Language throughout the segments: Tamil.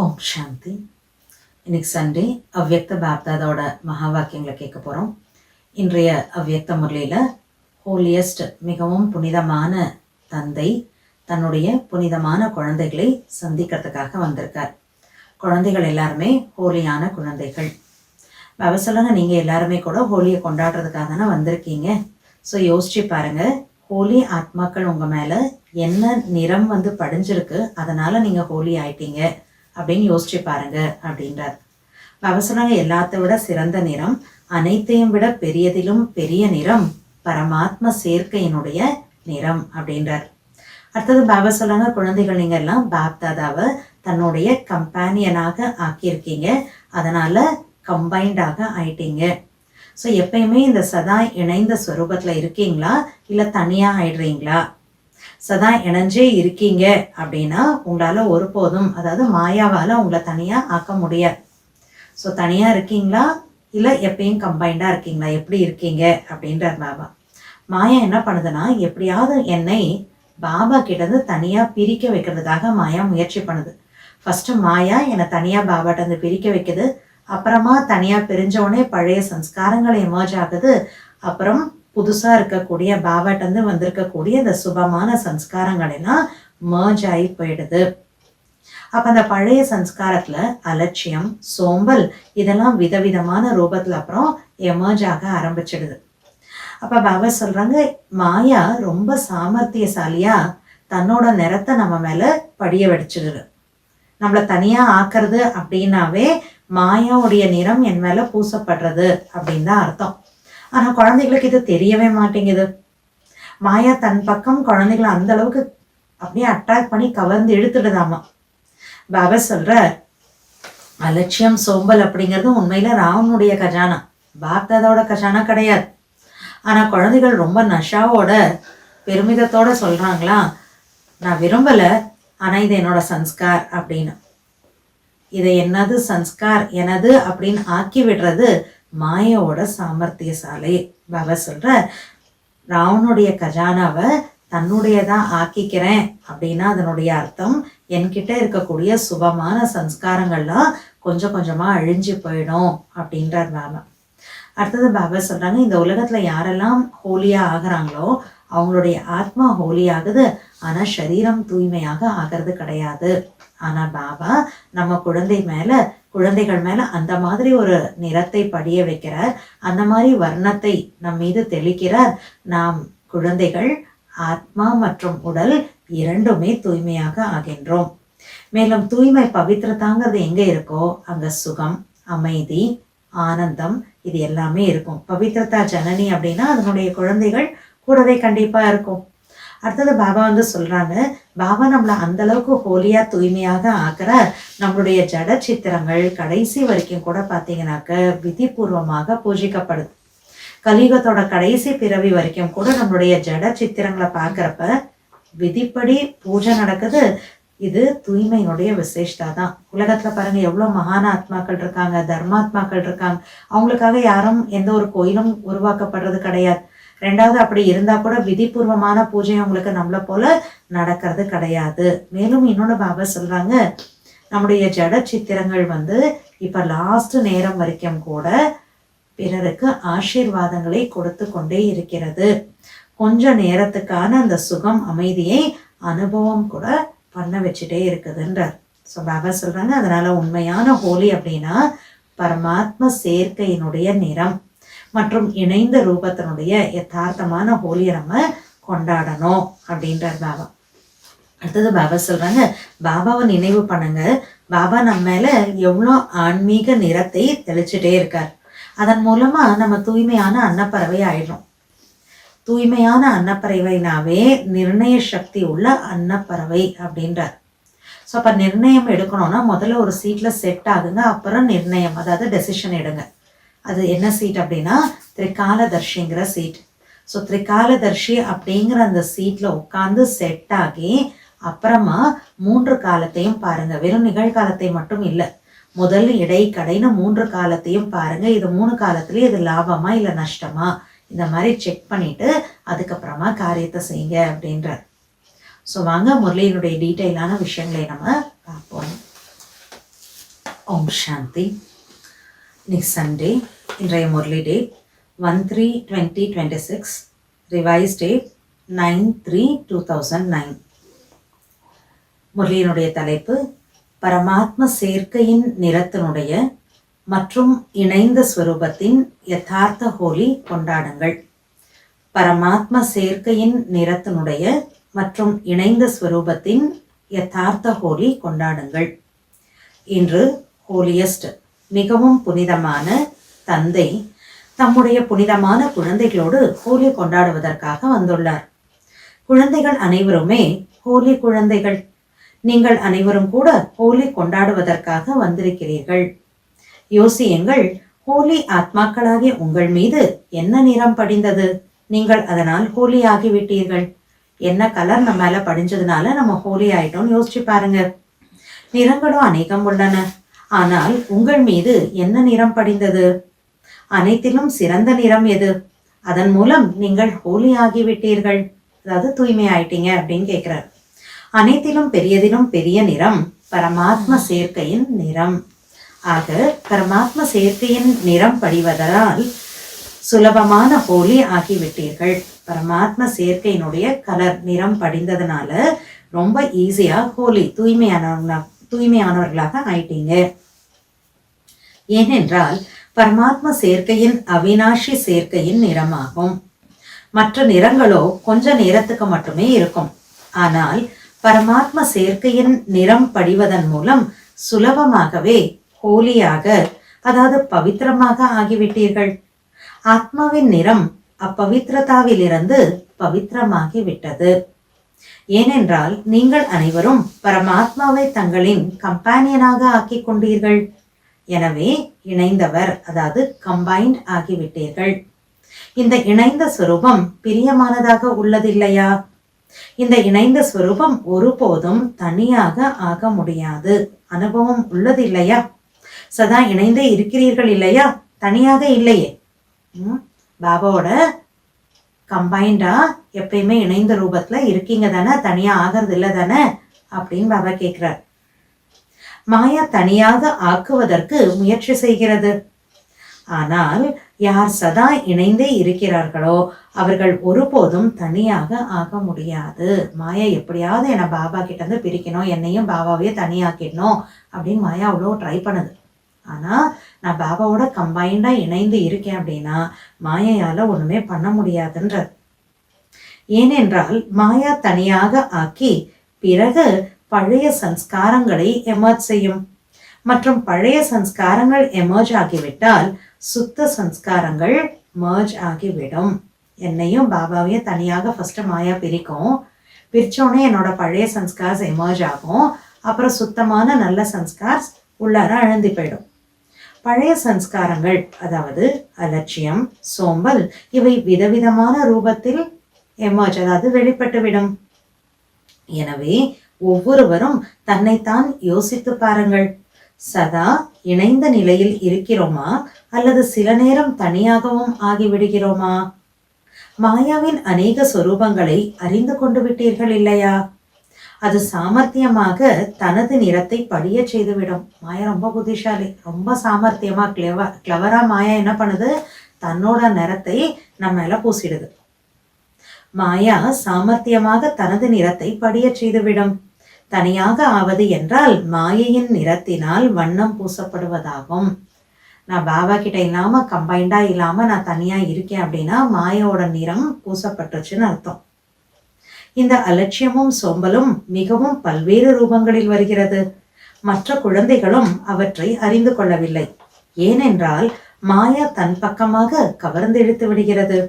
ஓம் சாந்தி. இன்னைக்கு சண்டே அவ்யக்த பாப்தாதோட மகா வாக்கியங்களை கேட்க போகிறோம். இன்றைய அவ்யக்த முரளியில் ஹோலியஸ்ட் மிகவும் புனிதமான தந்தை தன்னுடைய புனிதமான குழந்தைகளை சந்திக்கிறதுக்காக வந்திருக்கார். குழந்தைகள் எல்லாருமே ஹோலியான குழந்தைகள். பாபா சொல்லுங்க, நீங்கள் எல்லாருமே கூட ஹோலியை கொண்டாடுறதுக்காக தானே வந்திருக்கீங்க. ஸோ யோசிச்சு பாருங்கள், ஹோலி ஆத்மாக்கள் உங்கள் மேலே என்ன நிறம் படிஞ்சிருக்கு, அதனால் நீங்கள் ஹோலி ஆயிட்டீங்க அப்படின்னு யோசிச்சு பாருங்க அப்படின்றார். பாபா சொன்னாங்க, எல்லாத்தை விட சிறந்த நிறம், அனைத்தையும் விட பெரியதிலும் பெரிய நிறம் பரமாத்ம சேர்க்கையினுடைய நிறம் அப்படின்றார். அடுத்தது பாபா சொன்னாங்க, குழந்தைகள் நீங்க எல்லாம் பாப்தாதாவை தன்னுடைய கம்பேனியனாக ஆக்கியிருக்கீங்க, அதனால கம்பைண்டாக ஆயிட்டீங்க. ஸோ எப்பயுமே இந்த சதா இணைந்த ஸ்வரூபத்தில் இருக்கீங்களா இல்லை தனியாக ஆயிடுறீங்களா? சதா இணைஞ்சே இருக்கீங்க அப்படின்னா உங்களால் ஒருபோதும், அதாவது மாயாவால் உங்களை தனியாக ஆக்க முடியாது. ஸோ தனியாக இருக்கீங்களா இல்லை எப்பயும் கம்பைண்டாக இருக்கீங்களா, எப்படி இருக்கீங்க அப்படின்றார் பாபா. மாயா என்ன பண்ணுதுன்னா, எப்படியாவது என்னை பாபா கிட்டேருந்து தனியாக பிரிக்க வைக்கிறதுக்காக மாயா முயற்சி பண்ணுது. ஃபஸ்ட்டு மாயா என்னை தனியாக பாபாட்டேருந்து பிரிக்க வைக்குது, அப்புறமா தனியாக பிரிஞ்சோடனே பழைய சம்ஸ்காரங்களை எமர்ஜ் ஆகுது, அப்புறம் புதுசாக இருக்கக்கூடிய பாபாட்டேருந்து வந்திருக்கக்கூடிய இந்த சுபமான சம்ஸ்காரங்கள் எல்லாம் மர்ஜ் ஆகி போயிடுது. அப்போ அந்த பழைய சம்ஸ்காரத்தில் அலட்சியம், சோம்பல் இதெல்லாம் விதவிதமான ரூபத்தில் அப்புறம் எமர்ஜ் ஆக ஆரம்பிச்சிடுது. அப்போ பாபா சொல்கிறாங்க, மாயா ரொம்ப சாமர்த்தியசாலியாக தன்னோட நிறத்தை நம்ம மேலே படிய வெடிச்சிடுது. நம்மளை தனியாக ஆக்கிறது அப்படின்னாவே மாயாவுடைய நிறம் என் மேலே பூசப்படுறது அப்படின்னு தான் அர்த்தம். ஆனால் குழந்தைகளுக்கு இது தெரியவே மாட்டேங்குது. மாயா தன் பக்கம் குழந்தைகளை அந்த அளவுக்கு அப்படியே அட்ராக்ட் பண்ணி கவர்ந்து இழுத்துடுதாமா. பாபா சொல்ற, அலட்சியம் சோம்பல் அப்படிங்கிறது உண்மையில ராவனுடைய கஜானா, பாப்தாதோட கஜானா கிடையாது. ஆனால் குழந்தைகள் ரொம்ப நஷாவோட பெருமிதத்தோட சொல்றாங்களா, நான் விரும்பலை, ஆனால் இது என்னோட சன்ஸ்கார் அப்படின்னு. இதை என்னது சன்ஸ்கார் எனது அப்படின்னு ஆக்கி விடுறது மாயாவோட சாமர்த்தியசாலை. பாபா சொல்ற, ராவனுடைய கஜானாவை தன்னுடையதா ஆக்கிக்கிறேன் அப்படின்னா அதனுடைய அர்த்தம் என்கிட்ட இருக்கக்கூடிய சுபமான சம்ஸ்காரங்கள்லாம் கொஞ்சம் கொஞ்சமா அழிஞ்சு போயிடும் அப்படின்றார் பாபா. அடுத்தது பாபா சொல்றாங்க, இந்த உலகத்துல யாரெல்லாம் ஹோலியா ஆகுறாங்களோ அவங்களுடைய ஆத்மா ஹோலி ஆகுது, ஆனா சரீரம் தூய்மையாக ஆகிறது கிடையாது. ஆனா பாபா நம்ம குழந்தைகள் மேல அந்த மாதிரி ஒரு நிறத்தை படிய வைக்கிறார், அந்த மாதிரி வர்ணத்தை நம் மீது தெளிக்கிறார். நாம் குழந்தைகள் ஆத்மா மற்றும் உடல் இரண்டுமே தூய்மையாக ஆகின்றோம். மேலும் தூய்மை பவித்திரதாங்கிறது எங்க இருக்கோ அங்க சுகம், அமைதி, ஆனந்தம் இது எல்லாமே இருக்கும். பவித்திரதா ஜனனி அப்படின்னா அதனுடைய குழந்தைகள் கூடவே கண்டிப்பா இருக்கும். அடுத்தது பாபா சொல்றாங்க, பாபா நம்மளை அந்த அளவுக்கு ஹோலியா தூய்மையாக ஆக்குறார். நம்மளுடைய ஜட சித்திரங்கள் கடைசி வரைக்கும் கூட பார்த்தீங்கன்னாக்க விதிபூர்வமாக பூஜிக்கப்படுது. கலியுகத்தோட கடைசி பிறவி வரைக்கும் கூட நம்மளுடைய ஜட சித்திரங்களை பார்க்கறப்ப விதிப்படி பூஜை நடக்குது. இது தூய்மையினுடைய விசேஷதா தான். உலகத்துல பாருங்க எவ்வளவு மகான ஆத்மாக்கள் இருக்காங்க, தர்மாத்மாக்கள் இருக்காங்க, அவங்களுக்காக யாரும் எந்த ஒரு கோயிலும் உருவாக்கப்படுறது கிடையாது. ரெண்டாவது, அப்படி இருந்தா கூட விதிபூர்வமான பூஜை அவங்களுக்கு நம்மளை போல நடக்கிறது கிடையாது. மேலும் இன்னொன்று பாபா சொல்றாங்க, நம்முடைய ஜட சித்திரங்கள் இப்ப லாஸ்ட் நேரம் வரைக்கும் கூட பிறருக்கு ஆசீர்வாதங்களை கொடுத்து கொண்டே இருக்கிறது. கொஞ்ச நேரத்துக்கான அந்த சுகம் அமைதியை அனுபவம் கூட பண்ண வச்சுட்டே இருக்குதுன்றார். ஸோ பாபா சொல்றாங்க, அதனால உண்மையான ஹோலி அப்படின்னா பரமாத்ம சேர்க்கையினுடைய நிறம் மற்றும் இணைந்த ரூபத்தினுடைய யதார்த்தமான ஹோலியை நம்ம கொண்டாடணும் அப்படின்றார் பாபா. அடுத்தது பாபா சொல்றாங்க, பாபாவை நினைவு பண்ணுங்க, பாபா நம்ம மேல எவ்வளோ ஆன்மீக நிறத்தை தெளிச்சுட்டே இருக்கார். அதன் மூலமா நம்ம தூய்மையான அன்னப்பறவை ஆயிடுறோம். தூய்மையான அன்னப்பறவைனாவே நிர்ணய சக்தி உள்ள அன்னப்பறவை அப்படின்றார். ஸோ அப்போ நிர்ணயம் எடுக்கணும்னா முதல்ல ஒரு சீட்ல செட் ஆகுங்க, அப்புறம் நிர்ணயம், அதாவது டெசிஷன் எடுங்க. அது என்ன சீட் அப்படின்னா திரிகாலதர்ஷிங்கிற சீட். ஸோ திரிகாலதர்ஷி அப்படிங்கிற அந்த சீட்ல உட்காந்து செட் ஆகி அப்புறமா 3 காலத்தையும் பாருங்க. வெறும் நிகழ்காலத்தை மட்டும் இல்லை, முதல் இடை கடைன்னு 3 காலத்தையும் பாருங்க. இது 3 காலத்துலேயே இது லாபமா இல்லை நஷ்டமா, இந்த மாதிரி செக் பண்ணிட்டு அதுக்கப்புறமா காரியத்தை செய்யுங்க அப்படின்றார். ஸோ வாங்க முரளியினுடைய டீட்டெயிலான விஷயங்களை நம்ம பார்ப்போம். ஓம் சாந்தி. இன்னைக்கு சண்டே. இன்றைய முரளி டேட் 1/3/2026, ரிவைஸ் டேட் 9/3/2009. முரளியினுடைய தலைப்பு பரமாத்ம சேர்க்கையின் நிறத்தினுடைய மற்றும் இணைந்த ஸ்வரூபத்தின் யதார்த்த ஹோலி கொண்டாடுங்கள். பரமாத்ம சேர்க்கையின் நிறத்தினுடைய மற்றும் இணைந்த ஸ்வரூபத்தின் யதார்த்த ஹோலி கொண்டாடுங்கள். இன்று ஹோலியஸ்ட் மிகவும் புனிதமான தந்தை தம்முடைய புனிதமான குழந்தைகளோடு ஹோலி கொண்டாடுவதற்காக வந்துள்ளார். குழந்தைகள் அனைவருமே ஹோலி குழந்தைகள். நீங்கள் அனைவரும் கூட ஹோலி கொண்டாடுவதற்காக வந்திருக்கிறீர்கள். யோசியுங்கள், ஹோலி ஆத்மாக்களாகிய உங்கள் மீது என்ன நிறம் படிந்தது? நீங்கள் அதனால் ஹோலி ஆகிவிட்டீர்கள். என்ன கலர் நம்ம மேல படிஞ்சதுனால நம்ம ஹோலி ஆயிட்டோம் யோசிச்சு பாருங்க. நிறங்களும் அநேகம் உள்ளன. ஆனால் உங்கள் மீது என்ன நிறம் படிந்தது? அனைத்திலும் சிறந்த நிறம் எது? அதன் மூலம் நீங்கள் ஹோலி ஆகிவிட்டீர்கள், அதாவது தூய்மை ஆயிட்டீங்க அப்படின்னு கேட்கிறார். அனைத்திலும் பெரியதிலும் பெரிய நிறம் பரமாத்ம சேர்க்கையின் நிறம். ஆக பரமாத்ம சேர்க்கையின் நிறம் படிவதால் சுலபமான ஹோலி ஆகிவிட்டீர்கள். பரமாத்ம சேர்க்கையினுடைய கலர் நிறம் படிந்ததுனால ரொம்ப ஈஸியா ஹோலி தூய்மையானவர்களாக ஆயிட்டீங்க. ஏனென்றால் பரமாத்ம சேர்க்கையின் அவினாஷி சேர்க்கையின் நிறமாகும். மற்ற நிறங்களோ கொஞ்ச நேரத்துக்கு மட்டுமே இருக்கும். ஆனால் பரமாத்ம சேர்க்கையின் நிறம் படிவதன் மூலம் சுலபமாகவே ஹோலியாக, அதாவது பவித்திரமாக ஆகிவிட்டீர்கள். ஆத்மாவின் நிறம் அப்பவித்திரதாவிலிருந்து பவித்திரமாகி விட்டது. ஏனென்றால் நீங்கள் அனைவரும் பரமாத்மாவை தங்களின் கம்பானியனாக ஆக்கி கொண்டீர்கள். எனவே இணைந்தவர், அதாவது கம்பைன்ட் ஆகிவிட்டீர்கள். இந்த இணைந்த ஸ்வரூபம் பிரியமானதாக உள்ளதில்லையா? இந்த இணைந்த ஸ்வரூபம் ஒருபோதும் தனியாக ஆக முடியாது. அனுபவம் உள்ளது இல்லையா? சதா இணைந்தே இருக்கிறீர்கள் இல்லையா? தனியாக இல்லையே. பாபாவோட கம்பைண்டா எப்பயுமே இணைந்த ரூபத்துல இருக்கீங்க தானே, தனியா ஆகிறது இல்லை தானே அப்படின்னு பாபா கேட்கிறார். மாயா தனியாக ஆக்குவதற்கு முயற்சி செய்கிறது. ஆனால் யார் சதா இணைந்தே இருக்கிறார்களோ அவர்கள் ஒருபோதும் தனியாக ஆக முடியாது. மாயா எப்படியாவது என்னை பாபா கிட்ட இருந்து பிரிக்கணும், என்னையும் பாபாவையே தனியாக்கிடணும் அப்படின்னு மாயா அவ்வளோ ட்ரை பண்ணுது. ஆனா நான் பாபாவோட கம்பைண்டா இணைந்து இருக்கேன் அப்படின்னா மாயையால ஒண்ணுமே பண்ண முடியாதுன்ற. ஏனென்றால் மாயா தனியாக ஆக்கி பிறகு பழைய சன்ஸ்காரங்களை எமர்ஜ் செய்யும். மற்றும் பழைய சன்ஸ்காரங்கள் எமர்ஜ் ஆகிவிட்டால் சுத்த சன்ஸ்காரங்கள் மர்ஜ் ஆகிவிடும். என்னையும் பாபாவையும் தனியாக ஃபர்ஸ்ட் மாயா பிரிக்கும். பிரிச்சோடனே என்னோட பழைய சன்ஸ்கார்ஸ் எமர்ஜ் ஆகும். அப்புறம் சுத்தமான நல்ல சன்ஸ்கார்ஸ் உள்ளார அழுந்தி போயிடும். பழைய சன்ஸ்காரங்கள், அதாவது அலட்சியம், சோம்பல், இவை விதவிதமான ரூபத்தில் எமர்ஜ், அதாவது வெளிப்பட்டுவிடும். எனவே ஒவ்வொருவரும் தன்னைத்தான் யோசித்து பாருங்கள். சதா இணைந்த நிலையில் இருக்கிறோமா அல்லது சில நேரம் தனியாகவும் ஆகிவிடுகிறோமா? மாயாவின் அநேக சொரூபங்களை அறிந்து கொண்டு விட்டீர்கள் இல்லையா? அது சாமர்த்தியமாக தனது நிறத்தை படிய செய்துவிடும். மாயா ரொம்ப புத்திசாலி, ரொம்ப சாமர்த்தியமா கிளவரா மாயா என்ன பண்ணுது? தன்னோட நிறத்தை நம்ம மேல பூசிடுது. மாயா சாமர்த்தியமாக தனது நிறத்தை படிய செய்துவிடும். தனியாக ஆவது என்றால் மாயையின் நிறத்தினால் வண்ணம் பூசப்படுவதாகும். நான் பாபா கிட்ட இல்லாம கம்பைண்டா இல்லாம நான் தனியா இருக்கேன் அப்படின்னா மாயோட நிறம் பூசப்பட்டுச்சுன்னு அர்த்தம். இந்த அலட்சியமும் சோம்பலும் மிகவும் பல்வேறு ரூபங்களில் வருகிறது. மற்ற குழந்தைகளும் அவற்றை அறிந்து கொள்ளவில்லை. ஏனென்றால் மாயா தன் பக்கமாக கவர்ந்தெடுத்து விடுகிறது.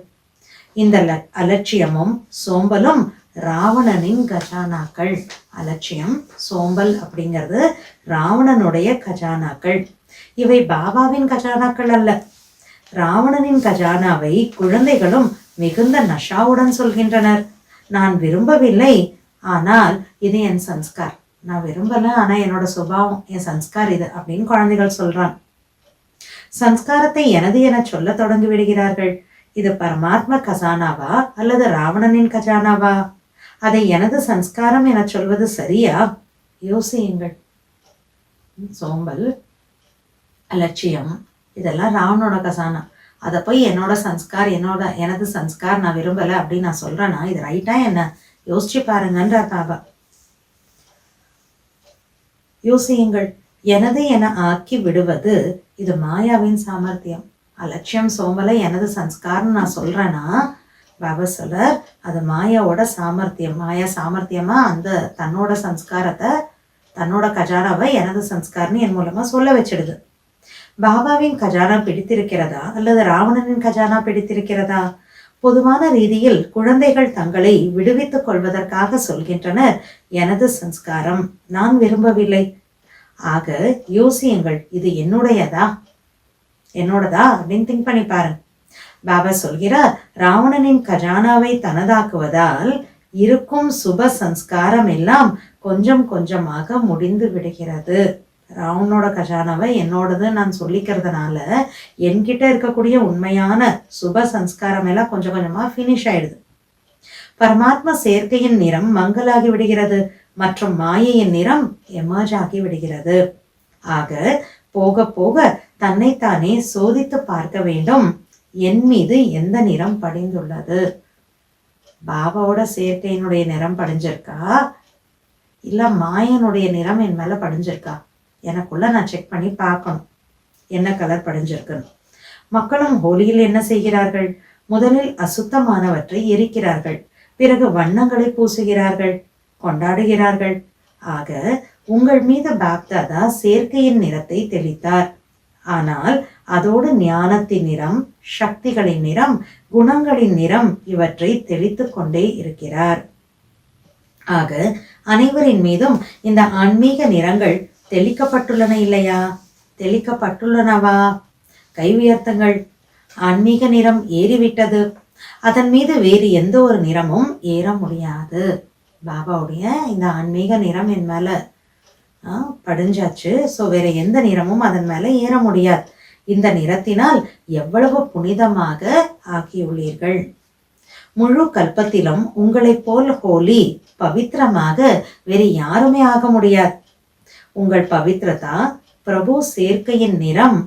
இந்த அலட்சியமும் சோம்பலும் ராவணனின் கஜானாக்கள். அலட்சியம், சோம்பல் அப்படிங்கிறது ராவணனுடைய கஜானாக்கள். இவை பாபாவின் கஜானாக்கள் அல்ல. ராவணனின் கஜானாவை குழந்தைகளும் மிகுந்த நஷாவுடன் சொல்கின்றனர். நான் விரும்பவில்லை, ஆனால் இது என் சன்ஸ்கார். நான் விரும்பல, ஆனா என்னோட சுபாவம், என் சன்ஸ்கார் இது அப்படின்னு குழந்தைகள் சொல்றான். சன்ஸ்காரத்தை எனது என சொல்ல தொடங்கி விடுகிறார்கள். இது பரமாத்ம கஜானாவா அல்லது ராவணனின் கஜானாவா? அதை எனது சன்ஸ்காரம் என சொல்வது சரியா? யோசியுங்கள். சோம்பல், அலட்சியம், இதெல்லாம் ராவணோட கசானா. அதை போய் என்னோட சன்ஸ்கார், எனது சன்ஸ்கார் நான் விரும்பலை அப்படின்னு நான் சொல்றேன்னா இது ரைட்டா என்ன? யோசிச்சு பாருங்கன்ற பாபா. யோசியுங்கள். எனது என ஆக்கி விடுவது இது மாயாவின் சாமர்த்தியம். அலட்சியம் சோம்பலை எனது சன்ஸ்கார்னு நான் சொல்றேன்னா பாபா சொல்றார் அது மாயாவோட சாமர்த்தியம். மாயா சாமர்த்தியமா அந்த தன்னோட சன்ஸ்காரத்தை, தன்னோட கஜானாவை எனது சன்ஸ்கார்னு என் மூலமா சொல்ல வச்சிடுது. பாபாவின் கஜானா பிடித்திருக்கிறதா அல்லது ராவணனின் கஜானா பிடித்திருக்கிறதா? பொதுவான ரீதியில் குழந்தைகள் தங்களை விடுவித்துக் கொள்வதற்காக சொல்கின்றனர் எனது சன்ஸ்காரம், நான் விரும்பவில்லை. ஆக யோசியுங்கள், இது என்னோடதா அப்படின்னு திங்க் பண்ணி பாருங்க. பாபா சொல்கிறார் ராவணனின் கஜானாவை தனதாக்குவதால் இருக்கும் சுப சன்ஸ்காரம் எல்லாம் கொஞ்சம் கொஞ்சமாக முடிந்து விடுகிறது. ராவணனோட கஜானாவை என்னோடது நான் சொல்லிக்கிறதுனால என்கிட்ட இருக்கக்கூடிய உண்மையான சுப சன்ஸ்காரம் எல்லாம் கொஞ்சம் கொஞ்சமா ஃபினிஷ் ஆயிடுது. பரமாத்மா சேர்க்கையின் நிறம் மங்கலாகி விடுகிறது மற்றும் மாயையின் நிறம் எமர்ஜ் ஆகி விடுகிறது. ஆக போக போக தன்னைத்தானே சோதித்து பார்க்க வேண்டும், என் மீது எந்த நிறம் படிந்துள்ளது. பாபாவோட சேர்க்கையினுடைய நிறம் படிஞ்சிருக்கா இல்ல மாயனுடைய நிறம் என் மேல படிஞ்சிருக்கா? எனக்குள்ள நான் செக் பண்ணி பார்க்கணும் என்ன கலர் படிஞ்சிருக்குன்னு. மக்களும் ஹோலியில் என்ன செய்கிறார்கள்? முதலில் அசுத்தமானவற்றை எரிக்கிறார்கள், பிறகு வண்ணங்களை பூசுகிறார்கள், கொண்டாடுகிறார்கள். ஆக உங்கள் மீது பாப்தாதா சேர்க்கையின் நிறத்தை தெளித்தார். ஆனால் அதோடு ஞானத்தின் நிறம், சக்திகளின் நிறம், குணங்களின் நிறம் இவற்றை தெளித்து கொண்டே இருக்கிறார். ஆக அனைவரின் மீதும் இந்த ஆன்மீக நிறங்கள் தெளிக்கப்பட்டுள்ளன இல்லையா? தெளிக்கப்பட்டுள்ளனவா? கை உயர்த்துங்கள். ஆன்மீக நிறம் ஏறிவிட்டது. அதன் மீது வேறு எந்த ஒரு நிறமும் ஏற முடியாது. பாபாவுடைய இந்த ஆன்மீக நிறம் என் மேல படிஞ்சாச்சு. ஸோ வேற எந்த நிறமும் அதன் மேல ஏற முடியாது. இந்த நிறத்தினால் எவ்வளவு புனிதமாக ஆக்கியுள்ளீர்கள். முழு கல்பத்திலும் உங்களைப் போல் ஹோலி பவித்திரமாக வேறு யாருமே ஆக முடியாது. உங்கள் பவித்ரதா, பிரபு சேர்க்கையின் நிறம்,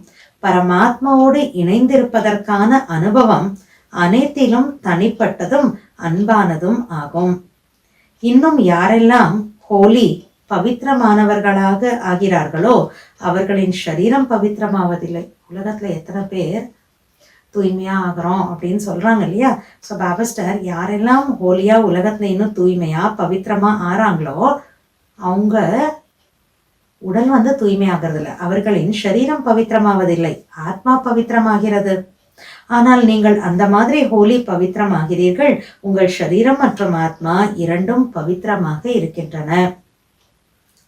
பரமாத்மாவோடு இணைந்திருப்பதற்கான அனுபவம் அனைத்திலும் தனிப்பட்டதும் அன்பானதும் ஆகும். இன்னும் யாரெல்லாம் ஹோலி பவித்திரமானவர்களாக ஆகிறார்களோ அவர்களின் சரீரம் பவித்திரமாவதில்லை. உலகத்துல எத்தனை பேர் தூய்மையா ஆகிறோம் அப்படின்னு சொல்றாங்க இல்லையா? ஸோ பாபாஸ்டர் யாரெல்லாம் ஹோலியா உலகத்துல இன்னும் தூய்மையா பவித்திரமா ஆறாங்களோ அவங்க உடல் தூய்மை ஆகிறது இல்லை, அவர்களின் சரீரம் பவித்திரமாவதில்லை, ஆத்மா பவித்திரமாகிறது. ஆனால் நீங்கள் அந்த மாதிரி ஹோலி பவித்திரமாகிறீர்கள். உங்கள் சரீரம் மற்றும் ஆத்மா இரண்டும் பவித்திரமாக இருக்கின்றன.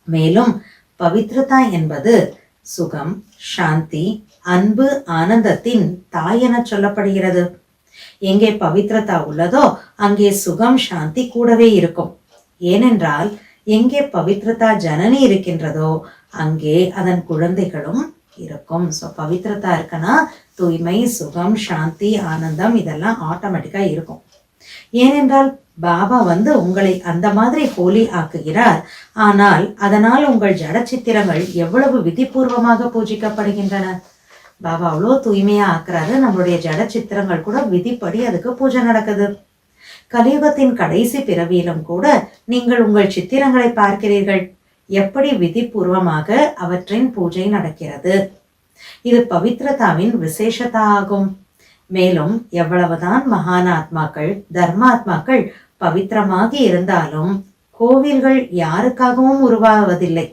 மேலும் பவித்ரதா என்பது சுகம், சாந்தி, அன்பு, ஆனந்தத்தின் தாய் என சொல்லப்படுகிறது. எங்கே பவித்ரதா உள்ளதோ அங்கே சுகம், சாந்தி கூடவே இருக்கும். ஏனென்றால் எங்கே பவித்ரதா ஜனனி இருக்கின்றதோ அங்கே அதன் குழந்தைகளும் இருக்கும். ஸோ பவித்ரதா இருக்குன்னா தூய்மை, சுகம், சாந்தி, ஆனந்தம் இதெல்லாம் ஆட்டோமேட்டிக்கா இருக்கும். ஏனென்றால் பாபா உங்களை அந்த மாதிரி ஹோலி ஆக்குகிறார். ஆனால் அதனால் உங்கள் ஜட சித்திரங்கள் எவ்வளவு விதிபூர்வமாக பூஜிக்கப்படுகின்றன. பாபா அவ்வளோ தூய்மையா ஆக்குறாரு, நம்மளுடைய ஜட சித்திரங்கள் கூட விதிப்படி அதுக்கு பூஜை நடக்குது. கலியுகத்தின் கடைசி பிறவியிலும் கூட நீங்கள் உங்கள் சித்திரங்களை பார்க்கிறீர்கள், எப்படி விதிபூர்வமாக அவற்றின் பூஜை நடக்கிறது. இது பவித்ரதாவின் விசேஷதா ஆகும். மேலும் எவ்வளவுதான் மகானாத்மாக்கள், தர்மாத்மாக்கள் பவித்திரமாக இருந்தாலும் கோவில்கள் யாருக்காகவும் உருவாவதில்லை.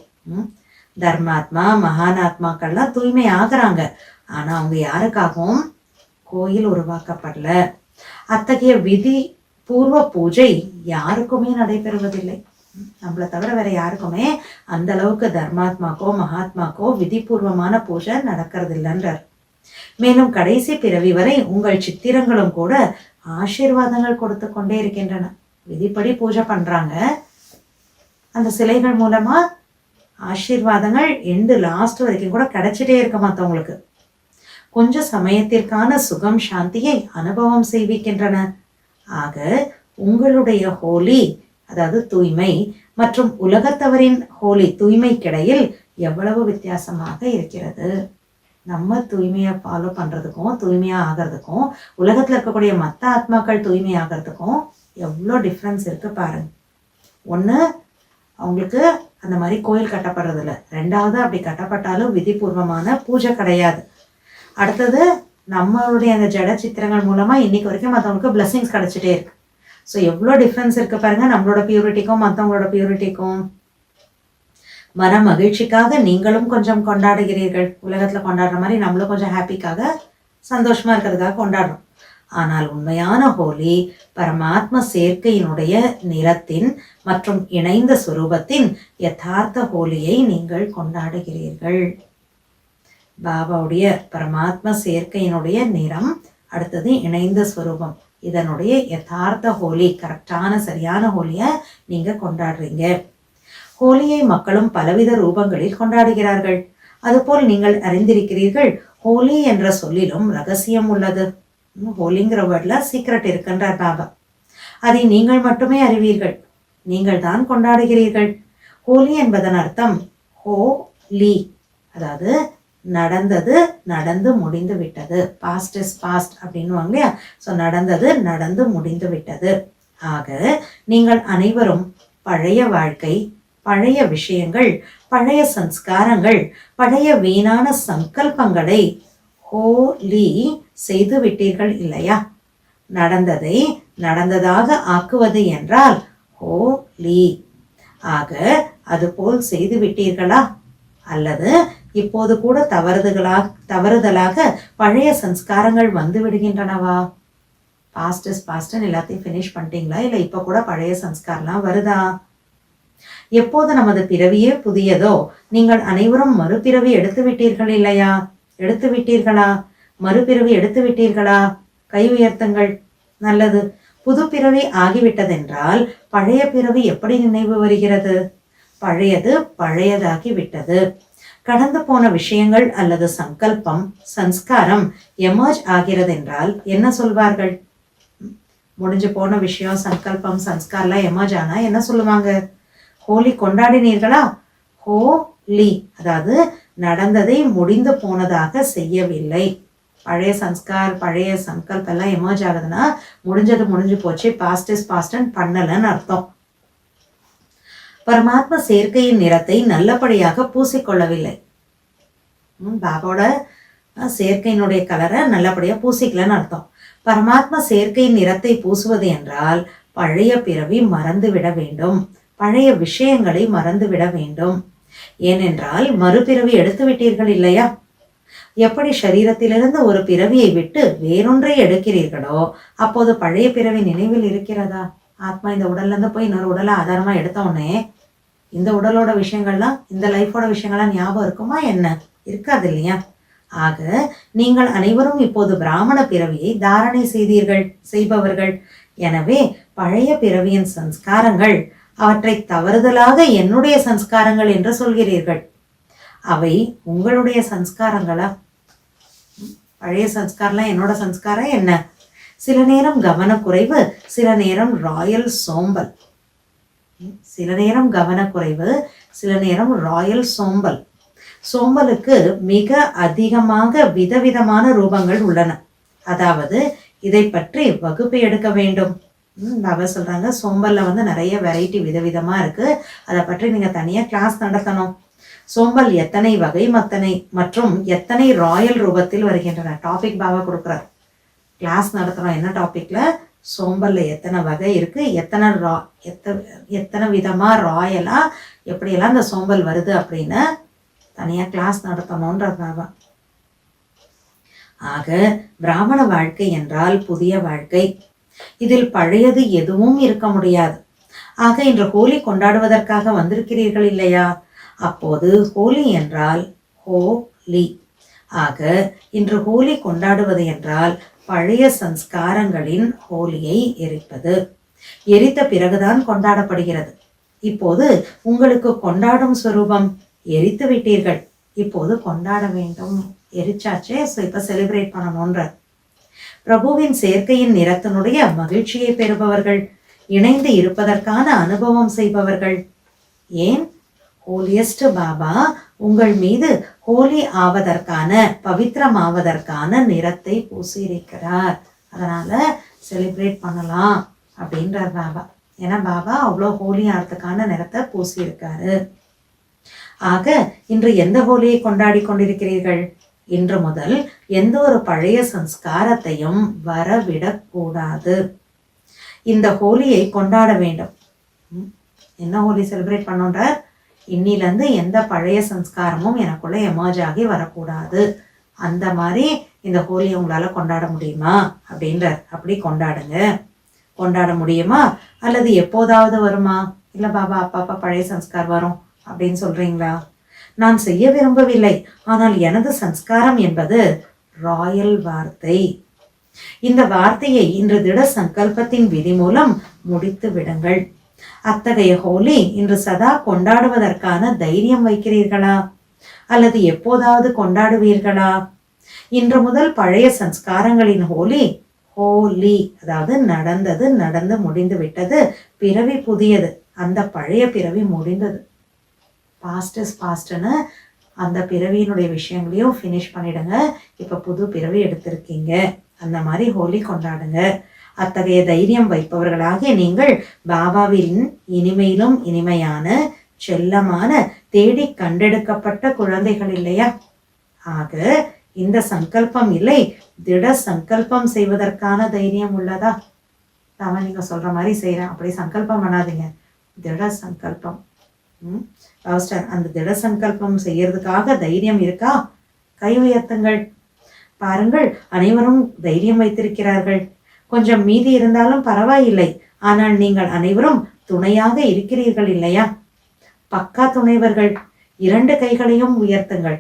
தர்மாத்மா, மகானாத்மாக்கள்லாம் தூய்மை ஆகிறாங்க, ஆனா அவங்க யாருக்காகவும் கோயில் உருவாக்கப்படல. அத்தகைய விதி பூர்வ பூஜை யாருக்குமே நடைபெறுவதில்லை. நம்மளை தவிர வேற யாருக்குமே அந்த அளவுக்கு தர்மாத்மாக்கோ மகாத்மாக்கோ விதிபூர்வமான பூஜை நடக்கிறது இல்லைன்றார். மேலும் கடைசி பிறவி வரை உங்கள் சித்திரங்களும் கூட ஆசீர்வாதங்கள் கொடுத்து கொண்டே இருக்கின்றன. விதிப்படி பூஜை பண்றாங்க, அந்த சிலைகள் மூலமா ஆசீர்வாதங்கள் எண்டு லாஸ்ட் வரைக்கும் கூட கிடைச்சிட்டே இருக்க மற்றவங்களுக்கு. கொஞ்ச சமயத்திற்கான சுகம், சாந்தியை அனுபவம் செய்விக்கின்றன. ஆக உங்களுடைய ஹோலி, அதாவது தூய்மை, மற்றும் உலகத்தவரின் ஹோலி தூய்மைக்கிடையில் எவ்வளவு வித்தியாசமாக இருக்கிறது. நம்ம தூய்மையை ஃபாலோ பண்ணுறதுக்கும் தூய்மையாக ஆகிறதுக்கும் உலகத்தில் இருக்கக்கூடிய மற்ற ஆத்மாக்கள் தூய்மையாகிறதுக்கும் எவ்வளோ டிஃப்ரென்ஸ் இருக்குது பாருங்க. ஒன்று, அவங்களுக்கு அந்த மாதிரி கோயில் கட்டப்படுறதில்ல. ரெண்டாவது, அப்படி கட்டப்பட்டாலும் விதிபூர்வமான பூஜை கிடையாது. அடுத்தது, நம்மளுடைய அந்த ஜட சித்திரங்கள் மூலமாக இன்னைக்கு வரைக்கும் மற்றவங்களுக்கு பிளெஸிங்ஸ் கிடைச்சிட்டே இருக்கு. ஸோ எவ்வளோ டிஃப்ரென்ஸ் இருக்குது பாருங்கள் நம்மளோட பியூரிட்டிக்கும் மற்றவங்களோட பியூரிட்டிக்கும். மன மகிழ்ச்சிக்காக நீங்களும் கொஞ்சம் கொண்டாடுகிறீர்கள். உலகத்தில் கொண்டாடுற மாதிரி நம்மளும் கொஞ்சம் ஹாப்பிக்காக சந்தோஷமாக இருக்கிறதுக்காக கொண்டாடுறோம். ஆனால் உண்மையான ஹோலி பரமாத்ம சேர்க்கையினுடைய நிறத்தின் மற்றும் இணைந்த சுரூபத்தின் யதார்த்த ஹோலியை நீங்கள் கொண்டாடுகிறீர்கள். பாபாவுடைய பரமாத்ம சேர்க்கையினுடைய நிறம், அடுத்தது இணைந்த ஸ்வரூபம், இதனுடைய யதார்த்த ஹோலி, கரெக்டான சரியான ஹோலியை நீங்கள் கொண்டாடுறீங்க. ஹோலியை மக்களும் பலவித ரூபங்களில் கொண்டாடுகிறார்கள். அதுபோல் நீங்கள் அறிந்திருக்கிறீர்கள், ஹோலி என்ற சொல்லிலும் ரகசியம் உள்ளது. ஹோலிங்கிற வேர்ட்ல சீக்ரெட் இருக்குன்றார் பாபா. அதை நீங்கள் மட்டுமே அறிவீர்கள். நீங்கள் தான் கொண்டாடுகிறீர்கள். ஹோலி என்பதன் அர்த்தம் ஹோலி, அதாவது நடந்தது நடந்து முடிந்து விட்டது, பாஸ்ட் இஸ் பாஸ்ட் அப்படின்னுவாங்க இல்லையா. ஸோ நடந்தது நடந்து முடிந்து விட்டது. ஆக நீங்கள் அனைவரும் பழைய வாழ்க்கை, பழைய விஷயங்கள், பழைய சம்ஸ்காரங்கள், பழைய வீணான சங்கல்பங்களை ஹோலி செய்து விட்டீர்கள் இல்லையா? நடந்ததை நடந்ததாக ஆக்குவது என்றால் ஹோலி. ஆக அதுபோல் செய்து விட்டீர்களா? அல்லது இப்போது கூட தவறுதலாக பழைய சம்ஸ்காரங்கள் வந்து விடுகின்றனவா? பாஸ்ட் இஸ் பாஸ்ட்னு எல்லாத்தையும் ஃபினிஷ் பண்ணிட்டீங்களா? இல்லை இப்போ கூட பழைய சம்ஸ்காரம்லாம் வருதா? எப்போது நமது பிறவியே புதியதோ நீங்கள் அனைவரும் மறுபிறவி எடுத்து விட்டீர்கள் இல்லையா? எடுத்து விட்டீர்களா? மறுபிறவி எடுத்து விட்டீர்களா? கை உயர்த்துங்கள். நல்லது. புது பிறவி ஆகிவிட்டதென்றால் பழைய பிறவி எப்படி நினைவு வருகிறது? பழையது பழையதாகி விட்டது. கடந்து போன விஷயங்கள் அல்லது சங்கல்பம், சன்ஸ்காரம் எமர்ஜ் ஆகிறது என்றால் என்ன சொல்வார்கள்? முடிஞ்சு போன விஷயம், சங்கல்பம், சன்ஸ்காரெல்லாம் எமர்ஜ் ஆனா என்ன சொல்லுவாங்க? ஹோலி கொண்டாடினீர்களா? ஹோலி, அதாவது நடந்ததை முடிந்து போனதாக செய்யவில்லை. பழைய சன்ஸ்கார், பழைய சங்கல்பம் எல்லாம் எமர்ஜ் ஆகுதுன்னா முடிஞ்சது முடிஞ்சு போச்சு, பாஸ்ட் இஸ் பாஸ்ட்ன்னு பண்ணலன்னு அர்த்தம். பரமாத்ம சேர்க்கையின் நிறத்தை நல்லபடியாக பூசிக்கொள்ளவில்லை. பாபாவோட சேர்க்கையினுடைய கலரை நல்லபடியா பூசிக்கலன்னு அர்த்தம். பரமாத்ம சேர்க்கையின் நிறத்தை பூசுவது என்றால் பழைய பிறவி மறந்துவிட வேண்டும், பழைய விஷயங்களை மறந்துவிட வேண்டும். ஏனென்றால் மறுபிறவி எடுத்து விட்டீர்கள் இல்லையா? எப்படி சரீரத்திலிருந்து ஒரு பிறவியை விட்டு வேறொன்றை எடுக்கிறீர்களோ அப்போது பழைய பிறவி நினைவில் இருக்கிறதா? ஆத்மா இந்த உடல்ல இருந்து போய் இன்னொரு உடலை ஆதாரமா எடுத்த உடனே இந்த உடலோட விஷயங்கள்லாம், இந்த லைஃபோட விஷயங்கள்லாம் ஞாபகம் இருக்குமா என்ன? இருக்காது இல்லையா? ஆக நீங்கள் அனைவரும் இப்போது பிராமண பிறவியை தாரணை செய்பவர்கள். எனவே பழைய பிறவியின் சன்ஸ்காரங்கள், அவற்றை தவறுதலாக என்னுடைய சன்ஸ்காரங்கள் என்று சொல்கிறீர்கள். அவை உங்களுடைய சன்ஸ்காரங்களா? பழைய சன்ஸ்காரம்லாம் என்னோட சன்ஸ்காரம் என்ன? சில நேரம் கவனக்குறைவு, சில நேரம் ராயல் சோம்பல். சில நேரம் கவனக்குறைவு, சில நேரம் ராயல் சோம்பல். சோம்பலுக்கு மிக அதிகமாக விதவிதமான ரூபங்கள் உள்ளன. அதாவது இதை பற்றி வகுப்பு எடுக்க வேண்டும். பாபா சொல்றாங்க, சோம்பல்ல நிறைய வெரைட்டி விதவிதமா இருக்கு, அதை பற்றி நீங்க தனியா கிளாஸ் நடத்தணும். சோம்பல் எத்தனை வகை மற்றும் எத்தனை ராயல் ரூபத்தில் வருகின்றன டாபிக் பாபா கொடுக்குறார். கிளாஸ் நடத்துறோம். என்ன டாபிக்ல? சோம்பல்ல எத்தனை வகை இருக்கு, எத்தனை விதமா ராயலா எப்படியெல்லாம் இந்த சோம்பல் வருது அப்படின்னு தனியா கிளாஸ் நடத்தணும்ன்ற பாபா. ஆக பிராமண வாழ்க்கை என்றால் புதிய வாழ்க்கை. இதில் பழையது எதுவும் இருக்க முடியாது. ஆக இன்று ஹோலி கொண்டாடுவதற்காக வந்திருக்கிறீர்கள் இல்லையா? அப்போது ஹோலி என்றால் ஹோலி. ஆக இன்று ஹோலி கொண்டாடுவது என்றால் பழைய சன்ஸ்காரங்களின் ஹோலியை எரிப்பது. எரித்த பிறகுதான் கொண்டாடப்படுகிறது. இப்போது உங்களுக்கு கொண்டாடும் ஸ்வரூபம் எரித்து விட்டீர்கள், இப்போது கொண்டாட வேண்டும். எரிச்சாச்சே, இப்ப செலிப்ரேட் பண்ணணும்ன்ற. பிரபுவின் சேர்க்கையின் நிறத்தினுடைய மகிழ்ச்சியை பெறுபவர்கள், இணைந்து இருப்பதற்கான அனுபவம் செய்பவர்கள். ஏன்? ஹோலியஸ்ட் பாபா உங்கள் மீது ஹோலி ஆவதற்கான, பவித்திரமாவதற்கான நிறத்தை பூசியிருக்கிறார். அதனால செலிப்ரேட் பண்ணலாம் அப்படின்றார் பாபா. ஏன்னா பாபா அவ்வளோ ஹோலி ஆகிறதுக்கான நிறத்தை பூசியிருக்காரு. ஆக இன்று எந்த ஹோலியை கொண்டாடி கொண்டிருக்கிறீர்கள்? இன்று முதல் எந்த ஒரு பழைய சம்ஸ்காரத்தையும் வரவிடக்கூடாது. இந்த ஹோலியை கொண்டாட வேண்டும். என்ன ஹோலி செலிப்ரேட் பண்ணுன்றார்? இன்னிலிருந்து எந்த பழைய சம்ஸ்காரமும் எனக்குள்ள எமர்ஜ் ஆகி வரக்கூடாது. அந்த மாதிரி இந்த ஹோலியை உங்களால கொண்டாட முடியுமா அப்படின்றார். அப்படி கொண்டாடுங்க. கொண்டாட முடியுமா? அல்லது எப்போதாவது வருமா? இல்லை பாபா அப்பப்பா பழைய சம்ஸ்கார் வரும் அப்படின்னு சொல்றீங்களா? நான் செய்ய விரும்பவில்லை, ஆனால் எனது சம்ஸ்காரம் என்பது ராயல் வார்த்தை. இந்த வார்த்தையை இன்று திட சங்கல்பத்தின் விதி மூலம் முடித்து விடுங்கள். அத்தகைய ஹோலி இன்று சதா கொண்டாடுவதற்கான தைரியம் வைக்கிறீர்களா? அல்லது எப்போதாவது கொண்டாடுவீர்களா? இன்று முதல் பழைய சம்ஸ்காரங்களின் ஹோலி ஹோலி, அதாவது நடந்தது நடந்து முடிந்து விட்டது, பிறவி புதியது. அந்த பழைய பிறவி முடிந்தது. பாஸ்ட் இஸ் பாஸ்ட்னு அந்த பிறவியினுடைய விஷயங்களையும் ஃபினிஷ் பண்ணிடுங்க. இப்போ புது பிறவி எடுத்திருக்கீங்க. அந்த மாதிரி ஹோலி கொண்டாடுங்க. அத்தகைய தைரியம் வைப்பவர்களாகிய நீங்கள் பாபாவின் இனிமையிலும் இனிமையான செல்லமான தேடி கண்டெடுக்கப்பட்ட குழந்தைகள் இல்லையா? ஆக இந்த சங்கல்பம் இல்லை, திட சங்கல்பம் செய்வதற்கான தைரியம் உள்ளதா? அவன் நீங்க சொல்ற மாதிரி செய்யறேன் அப்படி சங்கல்பம் பண்ணாதீங்க. திட சங்கல்பம். அந்த திட சங்கல்பம் செய்யறதுக்காக தைரியம் இருக்கா? கை உயர்த்துங்கள். பாருங்கள், அனைவரும் தைரியம் வைத்திருக்கிறார்கள். கொஞ்சம் மீதி இருந்தாலும் பரவாயில்லை. ஆனால் நீங்கள் அனைவரும் துணையாக இருக்கிறீர்கள் இல்லையா? பக்கா துணைவர்கள். 2 கைகளையும் உயர்த்துங்கள்.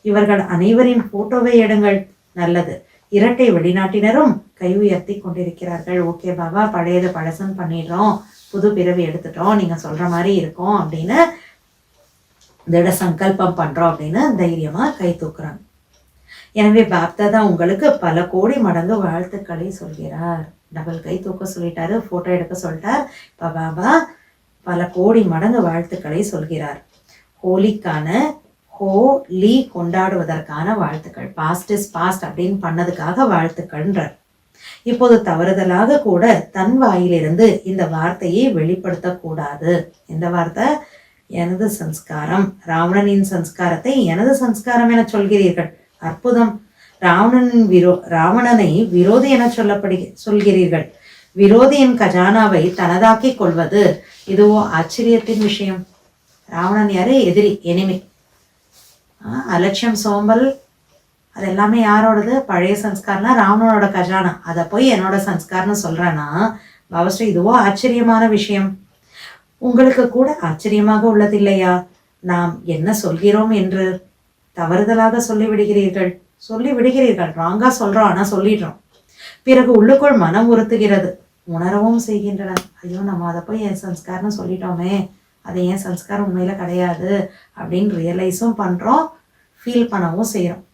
இவர்கள் அனைவரின் போட்டோவை எடுங்கள். நல்லது. இரட்டை வெளிநாட்டினரும் கை உயர்த்தி கொண்டிருக்கிறார்கள். ஓகே பாபா, பழையது பழசன் பண்ணிடுறோம், புது பிறவி எடுத்துட்டோம், நீங்க சொல்ற மாதிரி இருக்கும் அப்படின்னு திட சங்கல்பம் பண்றோம் அப்படின்னு தைரியமா கை தூக்குறாங்க. எனவே பாப்தாதா உங்களுக்கு பல கோடி மடங்கு வாழ்த்துக்களை சொல்கிறார். டபுள் கை தூக்க சொல்லிட்டாரு, போட்டோ எடுக்க சொல்லிட்டார். இப்ப பாபா பல கோடி மடங்கு வாழ்த்துக்களை சொல்கிறார். ஹோலிக்கான ஹோலி கொண்டாடுவதற்கான வாழ்த்துக்கள். பாஸ்ட் இஸ் பாஸ்ட் அப்படின்னு பண்ணதுக்காக வாழ்த்துக்கள்ன்றார். இப்போது தவறுதலாக கூட தன் வாயிலிருந்து இந்த வார்த்தையை வெளிப்படுத்தக்கூடாது. இந்த வார்த்தை எனது சம்ஸ்காரம், ராவணனின் சம்ஸ்காரத்தை எனது சம்ஸ்காரம் என சொல்கிறீர்கள். அற்புதம். ராவணனை விரோதி என சொல்கிறீர்கள். விரோதியின் கஜானாவை தனதாக்கி கொள்வது இதுவோ ஆச்சரியத்தின் விஷயம். ராவணன் யாரு? எதிரி, எனிமி. அலட்சியம், சோம்பல், அது எல்லாமே யாரோடது? பழைய சம்ஸ்காரம்னா ராவணனோட கஜானா. அதை போய் என்னோட சம்ஸ்காரம்னு சொல்றேன்னா பாபாஸ்ரீ இதுவோ ஆச்சரியமான விஷயம். உங்களுக்கு கூட ஆச்சரியமாக உள்ளதில்லையா நாம் என்ன சொல்கிறோம் என்று? தவறுதலாக சொல்லிவிடுகிறீர்கள். ராங்கா சொல்றோம், ஆனா சொல்லிடுறோம். பிறகு உள்ளுக்குள் மனம் உறுத்துகிறது, உணரவும் செய்கின்றனர். ஐயோ, நம்ம அதை போய் என் சம்ஸ்காரம்னு சொல்லிட்டோமே, அது ஏன் சம்ஸ்காரம் உண்மையில கிடையாது அப்படின்னு ரியலைஸும் பண்றோம், ஃபீல் பண்ணவும் செய்யறோம்.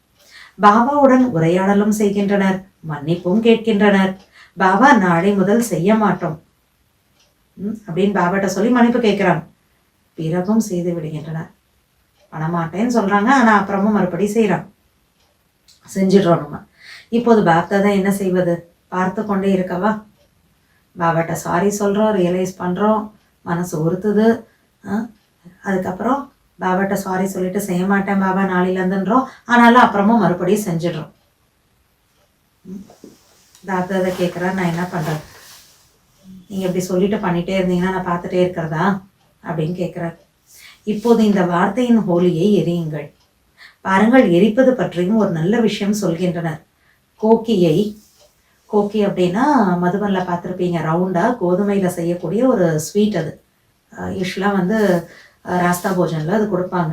பாபாவுடன் உரையாடலும் செய்கின்றனர், மன்னிப்பும் கேட்கின்றனர். பாபா நாளை முதல் செய்ய மாட்டோம் அப்படின்னு பாபாட்ட சொல்லி மன்னிப்பு கேட்கிறாங்க. பிறகும் செய்து விடுகின்றனர். பண்ணமாட்டேன்னு சொல்றாங்க, ஆனா அப்புறமும் மறுபடி செய்யறாங்க. செஞ்சிடுறோம் நம்ம. இப்போது பாப்தாதா என்ன செய்வது? பார்த்து கொண்டே இருக்கவா? பாபாட்ட சாரி சொல்றோம், ரியலைஸ் பண்றோம், மனசு உறுத்துது. அதுக்கப்புறம் பாபாட்ட சாரி சொல்லிட்டு செய்ய மாட்டேன் பாபா நாளையில இருந்துன்றோம், ஆனாலும் அப்புறமும் மறுபடியும் செஞ்சிடுறோம். பாப்தாதா கேட்குறா, நான் என்ன பண்றது? நீங்க இப்படி சொல்லிட்டு பண்ணிட்டே இருந்தீங்கன்னா நான் பார்த்துட்டே இருக்கிறதா அப்படின்னு கேட்கிறார். இப்போது இந்த வார்த்தையின் ஹோலியை எரியுங்கள். பாருங்கள், எரிப்பது பற்றியும் ஒரு நல்ல விஷயம் சொல்கின்றனர். கோக்கி அப்படின்னா மதுபன்ல பார்த்துருப்பீங்க, ரவுண்டா கோதுமையில செய்யக்கூடிய ஒரு ஸ்வீட். அது யூஸ்வலாக ராஸ்தா போஜனில் அது கொடுப்பாங்க.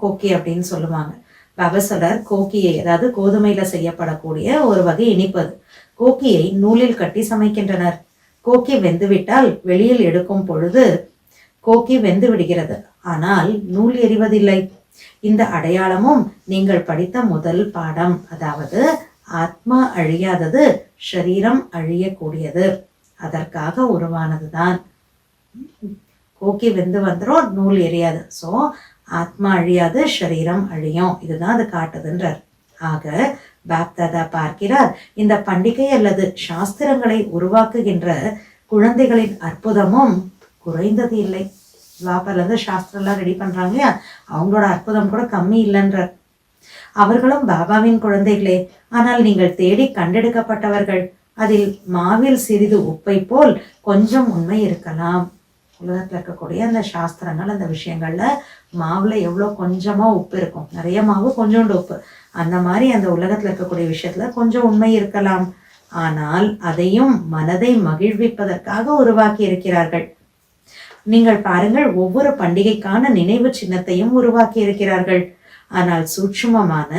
கோக்கி அப்படின்னு சொல்லுவாங்க. பாபா சொல்றார், கோக்கியை, அதாவது கோதுமையில செய்யப்படக்கூடிய ஒரு வகை இனிப்பது. கோக்கியை நூலில் கட்டி சமைக்கின்றனர். கோக்கி வெந்துவிட்டால் வெளியில் எடுக்கும் பொழுது கோக்கி வெந்து விடுகிறது, ஆனால் நூல் எரிவதில்லை. இந்த அடையாளமும் நீங்கள் படித்த முதல் பாடம். அதாவது ஆத்மா அழியாதது, ஷரீரம் அழியக்கூடியது, அதற்காக உருவானதுதான். கோக்கி வெந்து வந்துடும், நூல் எரியாது. ஸோ ஆத்மா அழியாது, சரீரம் அழியும். இதுதான் அது காட்டுதுன்றார். ஆக பாப்தாதா பார்க்கிறார், இந்த பண்டிகை அல்லது சாஸ்திரங்களை உருவாக்குகின்ற குழந்தைகளின் அற்புதமும் குறைந்தது இல்லை. துவாபர்லேருந்து சாஸ்திரம்லாம் ரெடி பண்ணுறாங்க இல்லையா, அவங்களோட அற்புதம் கூட கம்மி இல்லைன்றார். அவர்களும் பாபாவின் குழந்தைகளே, ஆனால் நீங்கள் தேடி கண்டெடுக்கப்பட்டவர்கள். அதில் மாவில் சிறிது உப்பை போல் கொஞ்சம் உண்மை இருக்கலாம். உலகத்தில் இருக்கக்கூடிய அந்த சாஸ்திரங்கள், அந்த விஷயங்கள்ல மாவுல எவ்வளோ கொஞ்சமா உப்பு இருக்கும், நிறைய மாவு கொஞ்சோண்டு உப்பு, அந்த மாதிரி அந்த உலகத்துல இருக்கக்கூடிய விஷயத்துல கொஞ்சம் உண்மை இருக்கலாம். ஆனால் அதையும் மனதை மகிழ்விப்பதற்காக உருவாக்கி இருக்கிறார்கள். நீங்கள் பாருங்கள், ஒவ்வொரு பண்டிகைக்கான நினைவு சின்னத்தையும் உருவாக்கி இருக்கிறார்கள். ஆனால் சூட்சுமமான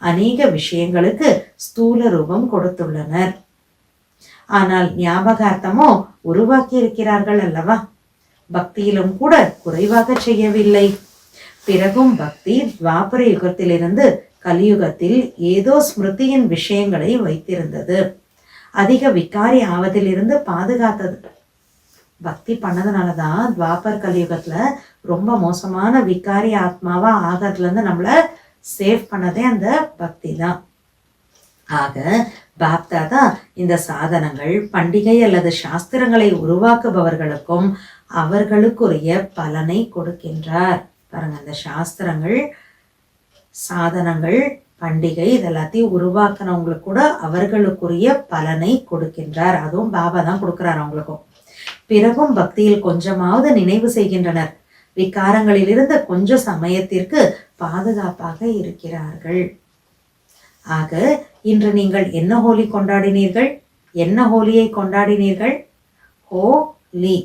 அநேக விஷயங்களுக்கு ஸ்தூல ரூபம் கொடுத்துள்ளனர். ஆனால் ஞாபகார்த்தமோ உருவாக்கி இருக்கிறார்கள் அல்லவா? பக்தியிலும் கூட குறைவாக செய்யவில்லை. பிறகும் பக்தி துவாபர யுகத்திலிருந்து கலியுகத்தில் ஏதோ ஸ்மிருதியின் விஷயங்களை வைத்திருந்தது. அதிக விகாரி ஆவதிலிருந்து பாதுகாத்தது. பக்தி பண்ணதுனாலதான் துவாபர் கலியுகத்துல ரொம்ப மோசமான விகாரி ஆத்மாவா ஆகிறதுல இருந்து நம்மள சேவ் பண்ணதே அந்த பக்தி தான். ஆக பாப்தாதா இந்த சாதனங்கள், பண்டிகை அல்லது சாஸ்திரங்களை உருவாக்குபவர்களுக்கும் அவர்களுக்குரிய பலனை கொடுக்கின்றார். பாருங்க, அந்த சாஸ்திரங்கள், சாதனங்கள், பண்டிகை இதெல்லாத்தையும் உருவாக்குனவங்களுக்கு கூட அவர்களுக்குரிய பலனை கொடுக்கின்றார். அதுவும் பாபா தான் கொடுக்கிறார் அவங்களுக்கும். பிறகும் பக்தியில் கொஞ்சமாவது நினைவு செய்கின்றனர். விகாரங்களிலிருந்து கொஞ்ச சமயத்திற்கு பாதுகாப்பாக இருக்கிறார்கள். ஆக இன்று நீங்கள் என்ன ஹோலி கொண்டாடினீர்கள்? என்ன ஹோலியை கொண்டாடினீர்கள்? ஹோலி.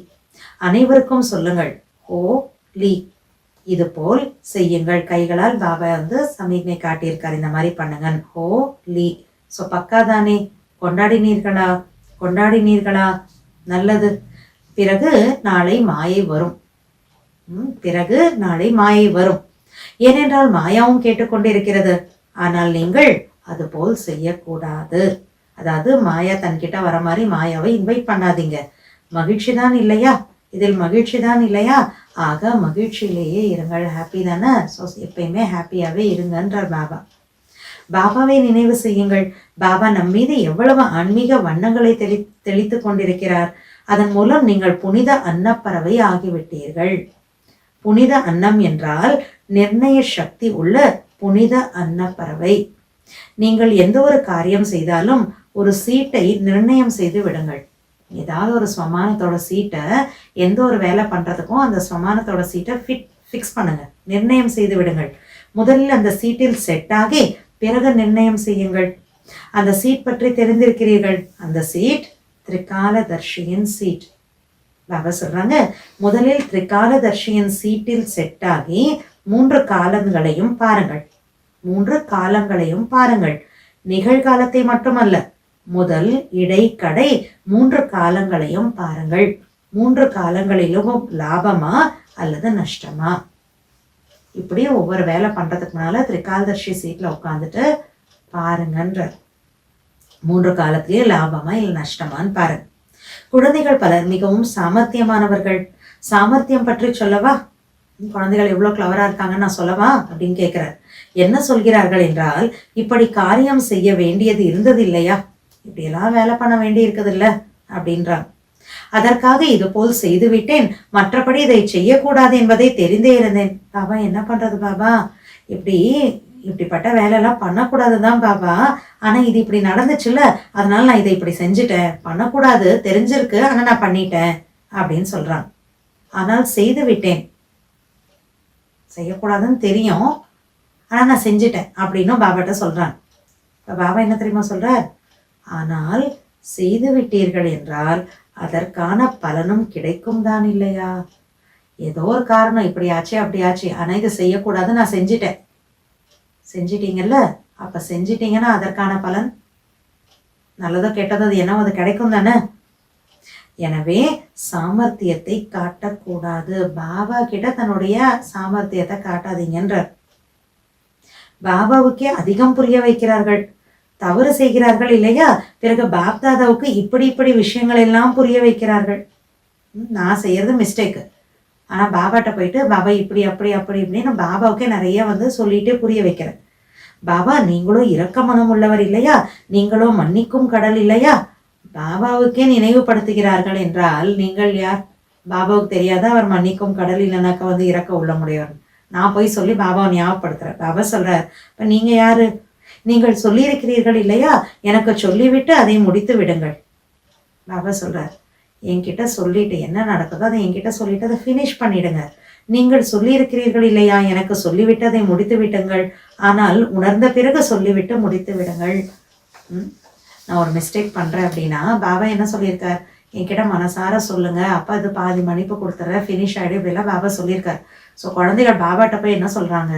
அனைவருக்கும் சொல்லுங்கள், ஹோலி. இது போல் செய்யுங்கள். கைகளால் பாபா சமிக்ஞை காட்டியிருக்கார், இந்த மாதிரி பண்ணுங்க, ஹோலி. ஸோ பக்காதானே? கொண்டாடினீர்களா? கொண்டாடினீர்களா? நல்லது. பிறகு நாளை மாயை வரும். பிறகு நாளை மாயை வரும். ஏனென்றால் மாயாவும் கேட்டுக்கொண்டிருக்கிறது. ஆனால் நீங்கள் அதுபோல் செய்யக்கூடாது. அதாவது மாயா தன்கிட்ட வர மாதிரி மாயாவை இன்வைட் பண்ணாதீங்க. மகிழ்ச்சி தான் இல்லையா? இதில் மகிழ்ச்சி தான் இல்லையா? ஆக மகிழ்ச்சியிலேயே இருங்கள். ஹாப்பி தானே? ஸோ எப்பயுமே ஹாப்பியாவே இருங்கன்றார் பாபா. பாபாவை நினைவு செய்யுங்கள். பாபா நம் மீது எவ்வளவு ஆன்மீக வண்ணங்களை தெளித்து கொண்டிருக்கிறார். அதன் மூலம் நீங்கள் புனித அன்னப்பறவை ஆகிவிட்டீர்கள். புனித அன்னம் என்றால் நிர்ணய சக்தி உள்ள புனித அன்னப்பறவை. நீங்கள் எந்த ஒரு காரியம் செய்தாலும் ஒரு சீட்டை நிர்ணயம் செய்து விடுங்கள். ஏதாவது ஒரு ஸ்வமானத்தோட சீட்டை, எந்த ஒரு வேலை பண்றதுக்கும் அந்த ஸ்வமானத்தோட சீட்டை ஃபிக்ஸ் பண்ணுங்க, நிர்ணயம் செய்து விடுங்கள். முதலில் அந்த சீட்டில் செட் ஆகி பிறகு நிர்ணயம் செய்யுங்கள். அந்த சீட் பற்றி தெரிந்திருக்கிறீர்கள். அந்த சீட் திரிகாலதர்ஷியின் சீட். பாபா சொல்றாங்க, முதலில் திரிகாலதர்ஷியின் சீட்டில் செட் ஆகி 3 காலங்களையும் பாருங்கள். 3 காலங்களையும் பாருங்கள். நிகழ்காலத்தை மட்டுமல்ல, முதல், இடை, கடை 3 காலங்களையும் பாருங்கள். 3 காலங்களிலும் லாபமா அல்லது நஷ்டமா? இப்படி ஒவ்வொரு வேலை பண்றதுக்கு முன்னால திரிகாலதர்ஷி சீட்ல உட்காந்துட்டு பாருங்கன்ற. 3 காலத்திலேயே லாபமா இல்லை நஷ்டமான்னு பாருங்க. குழந்தைகள் பலர் மிகவும் சாமர்த்தியமானவர்கள். சாமர்த்தியம் பற்றி சொல்லவா? குழந்தைகள் எவ்வளவு கிளவரா இருக்காங்கன்னு நான் சொல்லவா அப்படின்னு கேட்கிறார். என்ன சொல்கிறார்கள் என்றால், இப்படி காரியம் செய்ய வேண்டியது இருந்தது இல்லையா, இப்படியெல்லாம் வேலை பண்ண வேண்டி இருக்குது இல்ல அப்படின்றாங்க. அதற்காக இது போல் செய்து விட்டேன், மற்றபடி இதை செய்யக்கூடாது என்பதை தெரிந்தே இருந்தேன். பாபா என்ன பண்றது பாபா, இப்படிப்பட்ட வேலையெல்லாம் பண்ணக்கூடாதுதான் பாபா, ஆனா இது இப்படி நடந்துச்சுல்ல, அதனால நான் இதை இப்படி செஞ்சுட்டேன். பண்ணக்கூடாது தெரிஞ்சிருக்கு, ஆனா நான் பண்ணிட்டேன் அப்படின்னு சொல்றான். ஆனால் செய்து விட்டேன், செய்யக்கூடாதுன்னு தெரியும், ஆனா நான் செஞ்சுட்டேன் அப்படின்னு பாபாட்ட சொல்றான். பாபா என்ன தெரியுமா சொல்றார்? ஆனால் செய்து விட்டீர்கள் என்றால் அதற்கான பலனும் கிடைக்கும் தான் இல்லையா? ஏதோ ஒரு காரணம், இப்படியாச்சு அப்படியாச்சு, ஆனா இதை செய்யக்கூடாது, நான் செஞ்சுட்டேன். செஞ்சிட்டீங்கல்ல, அப்ப செஞ்சிட்டீங்கன்னா அதற்கான பலன் நல்லதோ கெட்டதோ அது என்ன, அது கிடைக்கும் தானே. எனவே சாமர்த்தியத்தை காட்டக்கூடாது. பாபா கிட்ட தன்னுடைய சாமர்த்தியத்தை காட்டாதீங்கன்ற. பாபாவுக்கே அதிகம் புரிய வைக்கிறார்கள். தவறு செய்கிறார்கள் இல்லையா, பிறகு பாப்தாதாவுக்கு இப்படி விஷயங்கள் எல்லாம் புரிய வைக்கிறார்கள். நான் செய்யறது மிஸ்டேக்கு, ஆனால் பாபாட்ட போயிட்டு பாபா இப்படி அப்படி அப்படி இப்படின்னு பாபாவுக்கே நிறைய சொல்லிட்டு புரிய வைக்கிறேன். பாபா நீங்களும் இரக்க மனம் உள்ளவர் இல்லையா, நீங்களும் மன்னிக்கும் கடல் இல்லையா, பாபாவுக்கே நினைவுபடுத்துகிறார்கள் என்றால் நீங்கள் யார்? பாபாவுக்கு தெரியாதா அவர் மன்னிக்கும் கடல் இல்லைனாக்கா இரக்க உள்ள முடியவர்? நான் போய் சொல்லி பாபாவை ஞாபகப்படுத்துறேன். பாபா சொல்றார், இப்ப நீங்க யாரு? நீங்கள் சொல்லியிருக்கிறீர்கள் இல்லையா, எனக்கு சொல்லிவிட்டு அதை முடித்து விடுங்கள். பாபா சொல்றார், என்கிட்ட சொல்லிட்டு என்ன நடக்குதோ அதை என்கிட்ட சொல்லிட்டு அதை ஃபினிஷ் பண்ணிடுங்க. நீங்கள் சொல்லியிருக்கிறீர்கள் இல்லையா, எனக்கு சொல்லிவிட்டு அதை முடித்து விடுங்கள், ஆனால் உணர்ந்த பிறகு சொல்லிவிட்டு முடித்து விடுங்கள். நான் ஒரு மிஸ்டேக் பண்றேன் அப்படின்னா பாபா என்ன சொல்லியிருக்கார், என்கிட்ட மனசார சொல்லுங்க, அப்போ அது பாதி மன்னிப்பு கொடுத்துட்றேன், ஃபினிஷ் ஆகிடும் இப்படிலாம் பாபா சொல்லியிருக்கார். ஸோ குழந்தைகள் பாபாட்ட போய் என்ன சொல்றாங்க,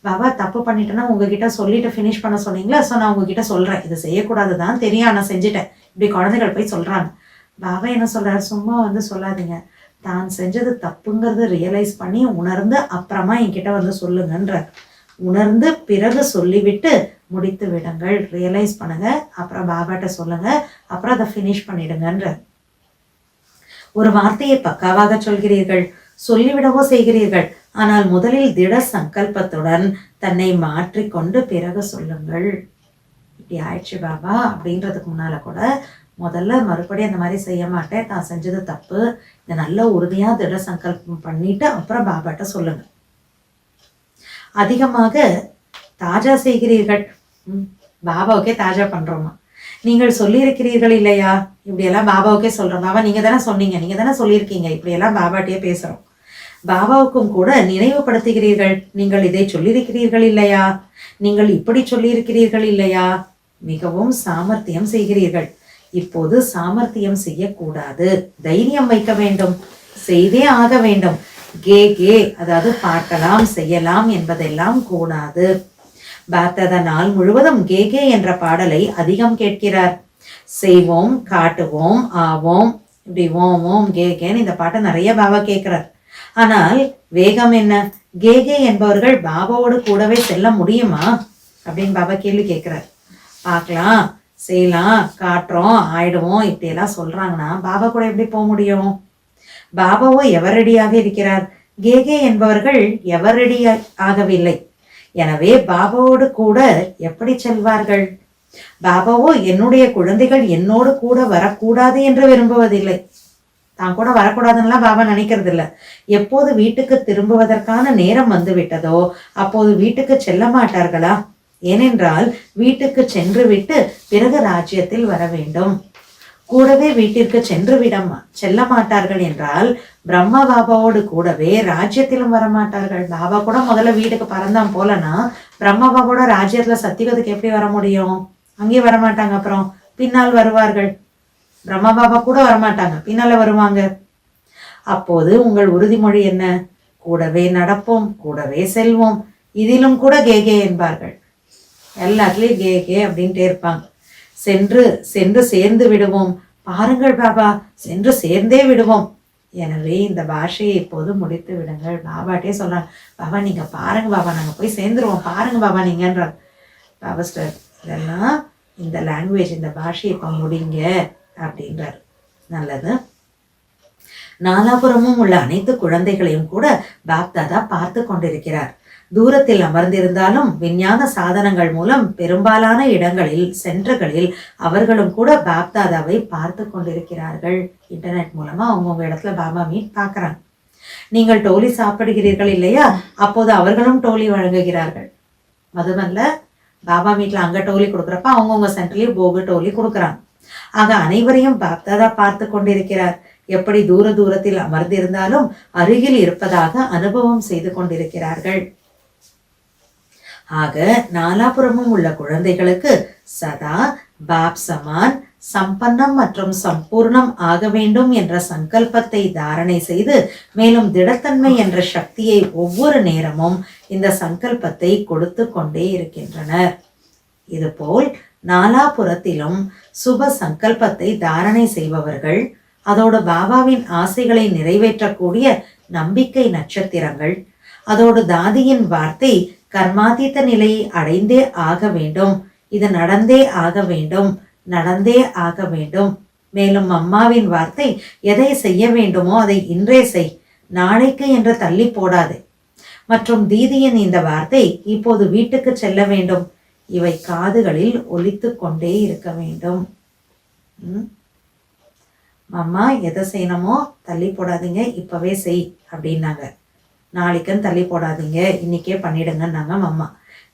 பாபா தப்பு பண்ணிட்டேன்னா உங்ககிட்ட சொல்லிட்டு ஃபினிஷ் பண்ண சொன்னீங்களா, ஸோ நான் உங்ககிட்ட சொல்றேன், இது செய்யக்கூடாது தான் தெரியும், நான் செஞ்சுட்டேன், இப்படி குழந்தைகள் போய் சொல்றாங்க. பாபா என்ன சொல்றாரு, சும்மா சொல்லாதீங்க, தான் செஞ்சது தப்புங்கிறது ரியலைஸ் பண்ணி உணர்ந்து அப்புறமா என்கிட்ட சொல்லுங்கன்ற. உணர்ந்து பிறகு சொல்லிவிட்டு முடித்து விடுங்கள். ரியலைஸ் பண்ணுங்க, அப்புறம் பாபாட்ட சொல்லுங்க, அப்புறம் அதை ஃபினிஷ் பண்ணிடுங்கன்ற. ஒரு வார்த்தையை பக்காவாக சொல்கிறீர்கள், சொல்லிவிடவோ செய்கிறீர்கள், ஆனால் முதலில் திட சங்கல்பத்துடன் தன்னை மாற்றிக்கொண்டு பிறகு சொல்லுங்கள். இப்படி ஆயிடுச்சு பாபா அப்படின்றதுக்கு முன்னால கூட முதல்ல மறுபடியும் அந்த மாதிரி செய்ய மாட்டேன், தான் செஞ்சது தப்பு, இந்த நல்ல உறுதியா திட சங்கல்பம் பண்ணிட்டு அப்புறம் பாபாட்ட சொல்லுங்க. அதிகமாக தாஜா செய்கிறீர்கள், பாபாவுக்கே தாஜா பண்றோமா? நீங்கள் சொல்லியிருக்கிறீர்கள் இல்லையா, இப்படியெல்லாம் பாபாவுக்கே சொல்றோம். பாபா நீங்க தானே சொன்னீங்க, நீங்க தானே சொல்லியிருக்கீங்க, இப்படியெல்லாம் பாபாட்டையே பேசுறோம். பாபாவுக்கும் கூட நினைவுபடுத்துகிறீர்கள், நீங்கள் இதை சொல்லியிருக்கிறீர்கள் இல்லையா, நீங்கள் இப்படி சொல்லியிருக்கிறீர்கள் இல்லையா. மிகவும் சாமர்த்தியம் செய்கிறீர்கள். இப்போது சாமர்த்தியம் செய்யக்கூடாது, தைரியம் வைக்க வேண்டும், செய்தே ஆக வேண்டும். கே கே அதாவது பார்க்கலாம் செய்யலாம் என்பதெல்லாம் கூடாது. பாப்தாதா நாள் முழுவதும் கே கே என்ற பாடலை அதிகம் கேட்கிறார். செய்வோம், காட்டுவோம், ஆவோம், இப்படி ஓம் ஓம் கே கேன்னு இந்த பாட்டை நிறைய பாபா கேட்கிறார். ஆனால் வேகம் என்ன? கே கே என்பவர்கள் பாபாவோடு கூடவே செல்ல முடியுமா அப்படின்னு பாபா கேள்வி கேட்கிறார். பார்க்கலாம், செய்யலாம், காட்டுறோம், ஆயிடுவோம் இப்படியெல்லாம் சொல்றாங்கன்னா பாபா கூட எப்படி போக முடியும்? பாபாவோ எவர் ரெடியாக இருக்கிறார், கேகே என்பவர்கள் எவர் ரெடி ஆகவில்லை. எனவே பாபாவோடு கூட எப்படி செல்வார்கள்? பாபாவோ என்னுடைய குழந்தைகள் என்னோடு கூட வரக்கூடாது என்று விரும்புவதில்லை. தான் கூட வரக்கூடாதுன்னா பாபா நினைக்கிறது இல்லை. எப்போது வீட்டுக்கு திரும்புவதற்கான நேரம் வந்து விட்டதோ அப்போது வீட்டுக்கு செல்ல மாட்டார்களா? ஏனென்றால் வீட்டுக்கு சென்று விட்டு பிறகு ராஜ்யத்தில் வர வேண்டும். கூடவே வீட்டிற்கு செல்ல மாட்டார்கள் என்றால் பிரம்மா பாபாவோடு கூடவே ராஜ்யத்திலும் வரமாட்டார்கள். பாபா கூட முதல்ல வீட்டுக்கு பறந்தான் போலனா பிரம்மா பாபாவோட ராஜ்யத்துல சத்தியத்துக்கு எப்படி வர முடியும்? அங்கேயே வரமாட்டாங்க. அப்புறம் பின்னால் வருவார்கள். பிரம்மா பாபா கூட வரமாட்டாங்க, பின்னால வருவாங்க. அப்போது உங்கள் உறுதிமொழி என்ன? கூடவே நடப்போம், கூடவே செல்வோம், இதிலும் கூட கேகே என்பார்கள். எல்லாத்துலயும் கேகே அப்படின்ட்டே இருப்பாங்க. சென்று சென்று சேர்ந்து விடுவோம். பாருங்கள் பாபா, சென்று சேர்ந்தே விடுவோம். எனவே இந்த பாஷையை இப்போது முடித்து விடுங்கள். பாபாட்டே சொல்றாங்க, பாபா நீங்க பாருங்க பாபா, நாங்க போய் சேர்ந்துருவோம், பாருங்க பாபா நீங்கன்றார். பாபாஸ்டர் இதெல்லாம் இந்த லாங்குவேஜ், இந்த பாஷையை இப்ப முடிங்க அப்படின்றார். நல்லது. நாலாபுரமும் உள்ள அனைத்து குழந்தைகளையும் கூட பாப்தாதா பார்த்து கொண்டிருக்கிறார். தூரத்தில் அமர்ந்திருந்தாலும் விஞ்ஞான சாதனங்கள் மூலம் பெரும்பாலான இடங்களில் சென்டர்களில் அவர்களும் கூட பாப்தாதாவை பார்த்து கொண்டிருக்கிறார்கள். இன்டர்நெட் மூலமா அவங்கவுங்க இடத்துல பாபா மீட் பார்க்கறாங்க. நீங்கள் டோலி சாப்பிடுகிறீர்கள் இல்லையா, அப்போது அவர்களும் டோலி வழங்குகிறார்கள். மதுபன்ல பாபா மீட்ல அங்க டோலி கொடுக்குறப்ப அவங்கவுங்க சென்டர்லயும் போகு டோலி கொடுக்குறாங்க. ஆக அனைவரையும் பாப்தாதா பார்த்து கொண்டிருக்கிறார். எப்படி தூரத்தில் அமர்ந்திருந்தாலும் அருகில் இருப்பதாக அனுபவம் செய்து கொண்டிருக்கிறார்கள். ஆக நாலாபுரமும் உள்ள குழந்தைகளுக்கு சதா பாப் சமான் சம்பன்னம் மற்றும் சம்பூர்ணம் ஆக வேண்டும் என்ற சங்கல்பத்தை தாரணை செய்து மேலும் திடத்தன்மை என்ற சக்தியை ஒவ்வொரு நேரமும் இந்த சங்கல்பத்தை கொடுத்து கொண்டே இருக்கின்றனர். இதுபோல் நாலாபுரத்திலும் சுப சங்கல்பத்தை தாரணை செய்பவர்கள், அதோடு பாபாவின் ஆசைகளை நிறைவேற்றக்கூடிய நம்பிக்கை நட்சத்திரங்கள், அதோடு தாதியின் வார்த்தை கர்மாதீத நிலையை அடைந்தே ஆக வேண்டும், இது நடந்தே ஆக வேண்டும். மேலும் அம்மாவின் வார்த்தை எதை செய்ய வேண்டுமோ அதை இன்றே செய், நாளைக்கு என்று தள்ளி போடாதே. மற்றும் தீதியின் இந்த வார்த்தை இப்போது வீட்டுக்கு செல்ல வேண்டும். இவை காதுகளில் ஒலித்து கொண்டே இருக்க வேண்டும். மாமா எதை செய்யணுமோ தள்ளி போடாதீங்க, இப்பவே செய் அப்படின்னாங்க. நாளைக்குன்னு தள்ளி போடாதீங்க, இன்னைக்கே பண்ணிடுங்கன்னாங்க மாமா.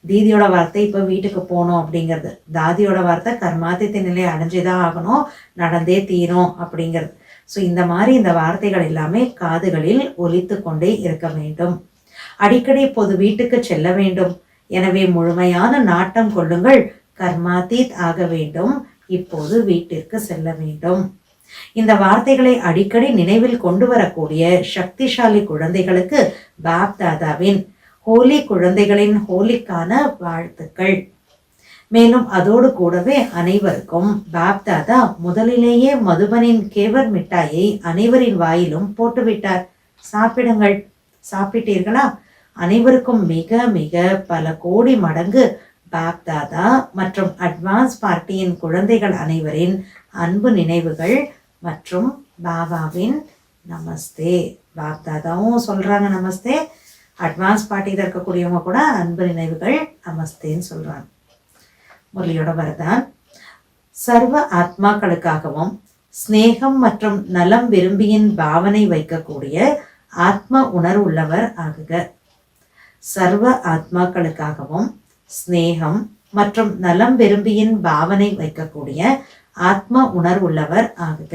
தீதியோட வார்த்தை இப்போ வீட்டுக்கு போகணும் அப்படிங்கிறது. தாதியோட வார்த்தை கர்மாதித்த நிலை அடைஞ்சுதான் ஆகணும், நடந்தே தீரும் அப்படிங்கிறது. ஸோ இந்த மாதிரி இந்த வார்த்தைகள் எல்லாமே காதுகளில் ஒலித்து கொண்டே இருக்க வேண்டும். அடிக்கடி இப்போது வீட்டுக்கு செல்ல வேண்டும். எனவே முழுமையான நாட்டம் கொள்ளுங்கள். கர்மாதீத் ஆக வேண்டும். இப்போது வீட்டிற்கு செல்ல வேண்டும். இந்த வார்த்தைகளை அடிக்கடி நினைவில் கொண்டு வரக்கூடிய சக்திசாலி குழந்தைகளுக்கு பாப் தாதாவின் ஹோலி குழந்தைகளின் ஹோலிக்கான வாழ்த்துக்கள். மேலும் அதோடு கூடவே அனைவருக்கும் பாப் தாதா முதலிலேயே மதுபனின் கேவர் மிட்டாயை அனைவரின் வாயிலும் போட்டுவிட்டார். சாப்பிடுங்கள். சாப்பிட்டீர்களா? அனைவருக்கும் மிக மிக பல கோடி மடங்கு பாப் தாதா மற்றும் அட்வான்ஸ் பார்ட்டியின் குழந்தைகள் அனைவரின் அன்பு நினைவுகள் மற்றும் பாபாவின் நமஸ்தே. பாப் தாதாவும் சொல்றாங்க நமஸ்தே, அட்வான்ஸ் பார்ட்டியில் இருக்கக்கூடியவங்க கூட அன்பு நினைவுகள் நமஸ்தேன்னு சொல்றாங்க. முரளியோட வரதான், சர்வ ஆத்மாக்களுக்காகவும் ஸ்நேகம் மற்றும் நலம் விரும்பியின் பாவனை வைக்கக்கூடிய ஆத்ம உணர்வுள்ளவர் ஆகுக. சர்வ ஆத்மாக்களுக்காகவும் ஸ்நேகம் மற்றும் நலம் விரும்பியின் பாவனை வைக்கக்கூடிய ஆத்ம உணர்வுள்ளவர் ஆகுக.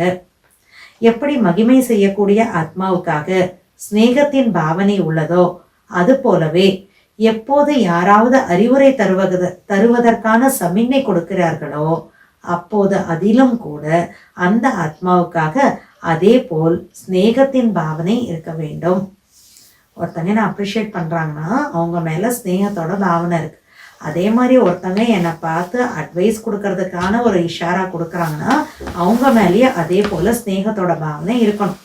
எப்படி மகிமை செய்யக்கூடிய ஆத்மாவுக்காக ஸ்நேகத்தின் பாவனை உள்ளதோ அது போலவே எப்போது யாராவது அறிவுரை தருவதற்கான சமிக்ஞை கொடுக்கிறார்களோ அப்போது அதிலும் கூட அந்த ஆத்மாவுக்காக அதே போல் ஸ்நேகத்தின் பாவனை இருக்க வேண்டும். ஒருத்தங்க என்ன அப்ரிஷியேட் பண்றாங்கன்னா அவங்க மேல ஸ்நேகத்தோட பாவனை இருக்கு. அதே மாதிரி ஒருத்தங்க என்னை பார்த்து அட்வைஸ் கொடுக்கறதுக்கான ஒரு இஷாரா கொடுக்குறாங்கன்னா அவங்க மேலேயே அதே போல ஸ்நேகத்தோட பாவனை இருக்கணும்.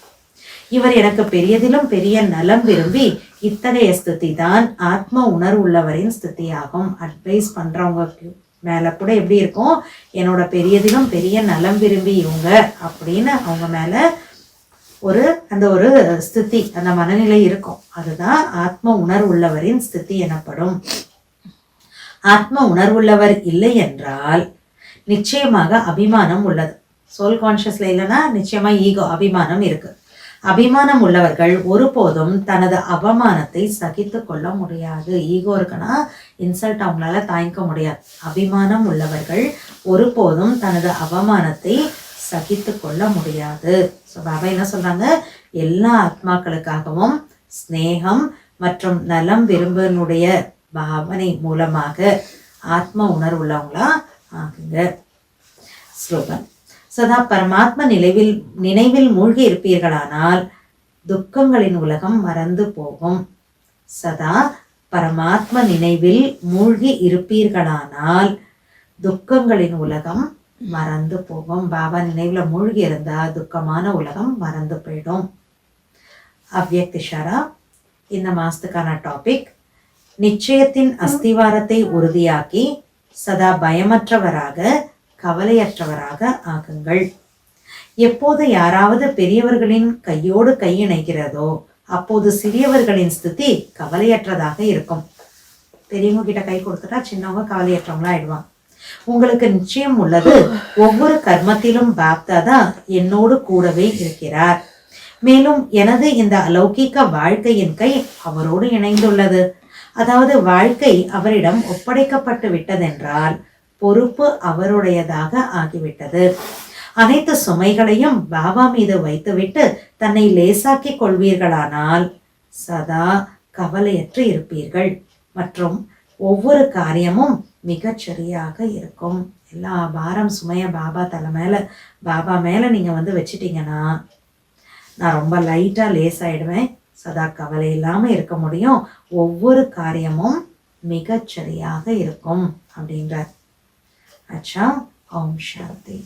இவர் எனக்கு பெரியதிலும் பெரிய நலம் விரும்பி இத்தகைய ஸ்திதி தான் ஆத்ம உணர்வு உள்ளவரின் ஸ்திதியாகும். அட்வைஸ் பண்றவங்க மேல கூட எப்படி இருக்கும், என்னோட பெரியதிலும் பெரிய நலம் விரும்பி இவங்க அப்படின்னு அவங்க மேல அந்த ஒரு ஸ்திதி, அந்த மனநிலை இருக்கும். அதுதான் ஆத்ம உணர்வு உள்ளவரின் ஸ்திதி எனப்படும். ஆத்ம உணர்வுள்ளவர் இல்லை என்றால் நிச்சயமாக அபிமானம் உள்ளது. சோல் கான்சியஸ்ல இல்லைன்னா நிச்சயமா ஈகோ, அபிமானம் இருக்கு. அபிமானம் உள்ளவர்கள் ஒருபோதும் தனது அவமானத்தை சகித்து கொள்ள முடியாது. ஈகோ இருக்குன்னா இன்சல்ட் அவங்களால தாங்கிக்க முடியாது. அபிமானம் உள்ளவர்கள் ஒருபோதும் தனது அவமானத்தை சகித்து கொள்ள முடியாது. ஸோ பாபா என்ன சொல்றாங்க, எல்லா ஆத்மாக்களுக்காகவும் ஸ்நேகம் மற்றும் நலம் விரும்பினுடைய பாவனை மூலமாக ஆத்ம உணர்வுள்ளவங்களா ஆகுங்க. ஸ்லோகன், சதா பரமாத்ம நினைவில் மூழ்கி இருப்பீர்களானால் துக்கங்களின் உலகம் மறந்து போகும். சதா பரமாத்ம நினைவில் மூழ்கி இருப்பீர்களானால் துக்கங்களின் உலகம் மறந்து போகும். பாபா நினைவுல மூழ்கி இருந்தா துக்கமான உலகம் மறந்து போயிடும். அவ்யக்த் இஷாரா இந்த மாசத்துக்கான டாபிக், நிச்சயத்தின் அஸ்திவாரத்தை உறுதியாக்கி சதா பயமற்றவராக கவலையற்றவராக ஆகுங்கள். எப்போது யாராவது பெரியவர்களின் கையோடு கையிணைகிறதோ அப்போது சிறியவர்களின் ஸ்திதி கவலையற்றதாக இருக்கும். பெரியவங்க கிட்ட கை கொடுத்துட்டா சின்னவங்க கவலையற்றவங்களா ஆயிடுவாங்க. உங்களுக்கு நிச்சயம் உள்ளது, ஒவ்வொரு கர்மத்திலும் பாப்தாதா என்னோடு கூடவே இருக்கிறார். மேலும் எனது இந்த அலௌகிக்க வாழ்க்கையின் கை அவரோடு இணைந்துள்ளது. அதாவது வாழ்க்கை அவரிடம் ஒப்படைக்கப்பட்டு விட்டதென்றால் பொறுப்பு அவருடையதாக ஆகிவிட்டது. அனைத்து சுமைகளையும் பாபா மீது வைத்துவிட்டு தன்னை லேசாக்கி கொள்வீர்களானால் சதா கவலையற்று இருப்பீர்கள் மற்றும் ஒவ்வொரு காரியமும் மிகச்சரியாக இருக்கும். எல்லா பாரம் சுமைய பாபா மேல நீங்க வச்சிட்டீங்கன்னா நான் ரொம்ப லைட்டா லேசாயிடுவேன். சதா கவலை இல்லாம இருக்க முடியும். ஒவ்வொரு காரியமும் மிகச்சரியாக இருக்கும் அப்படின்றார். अच्छा, ओम शांति।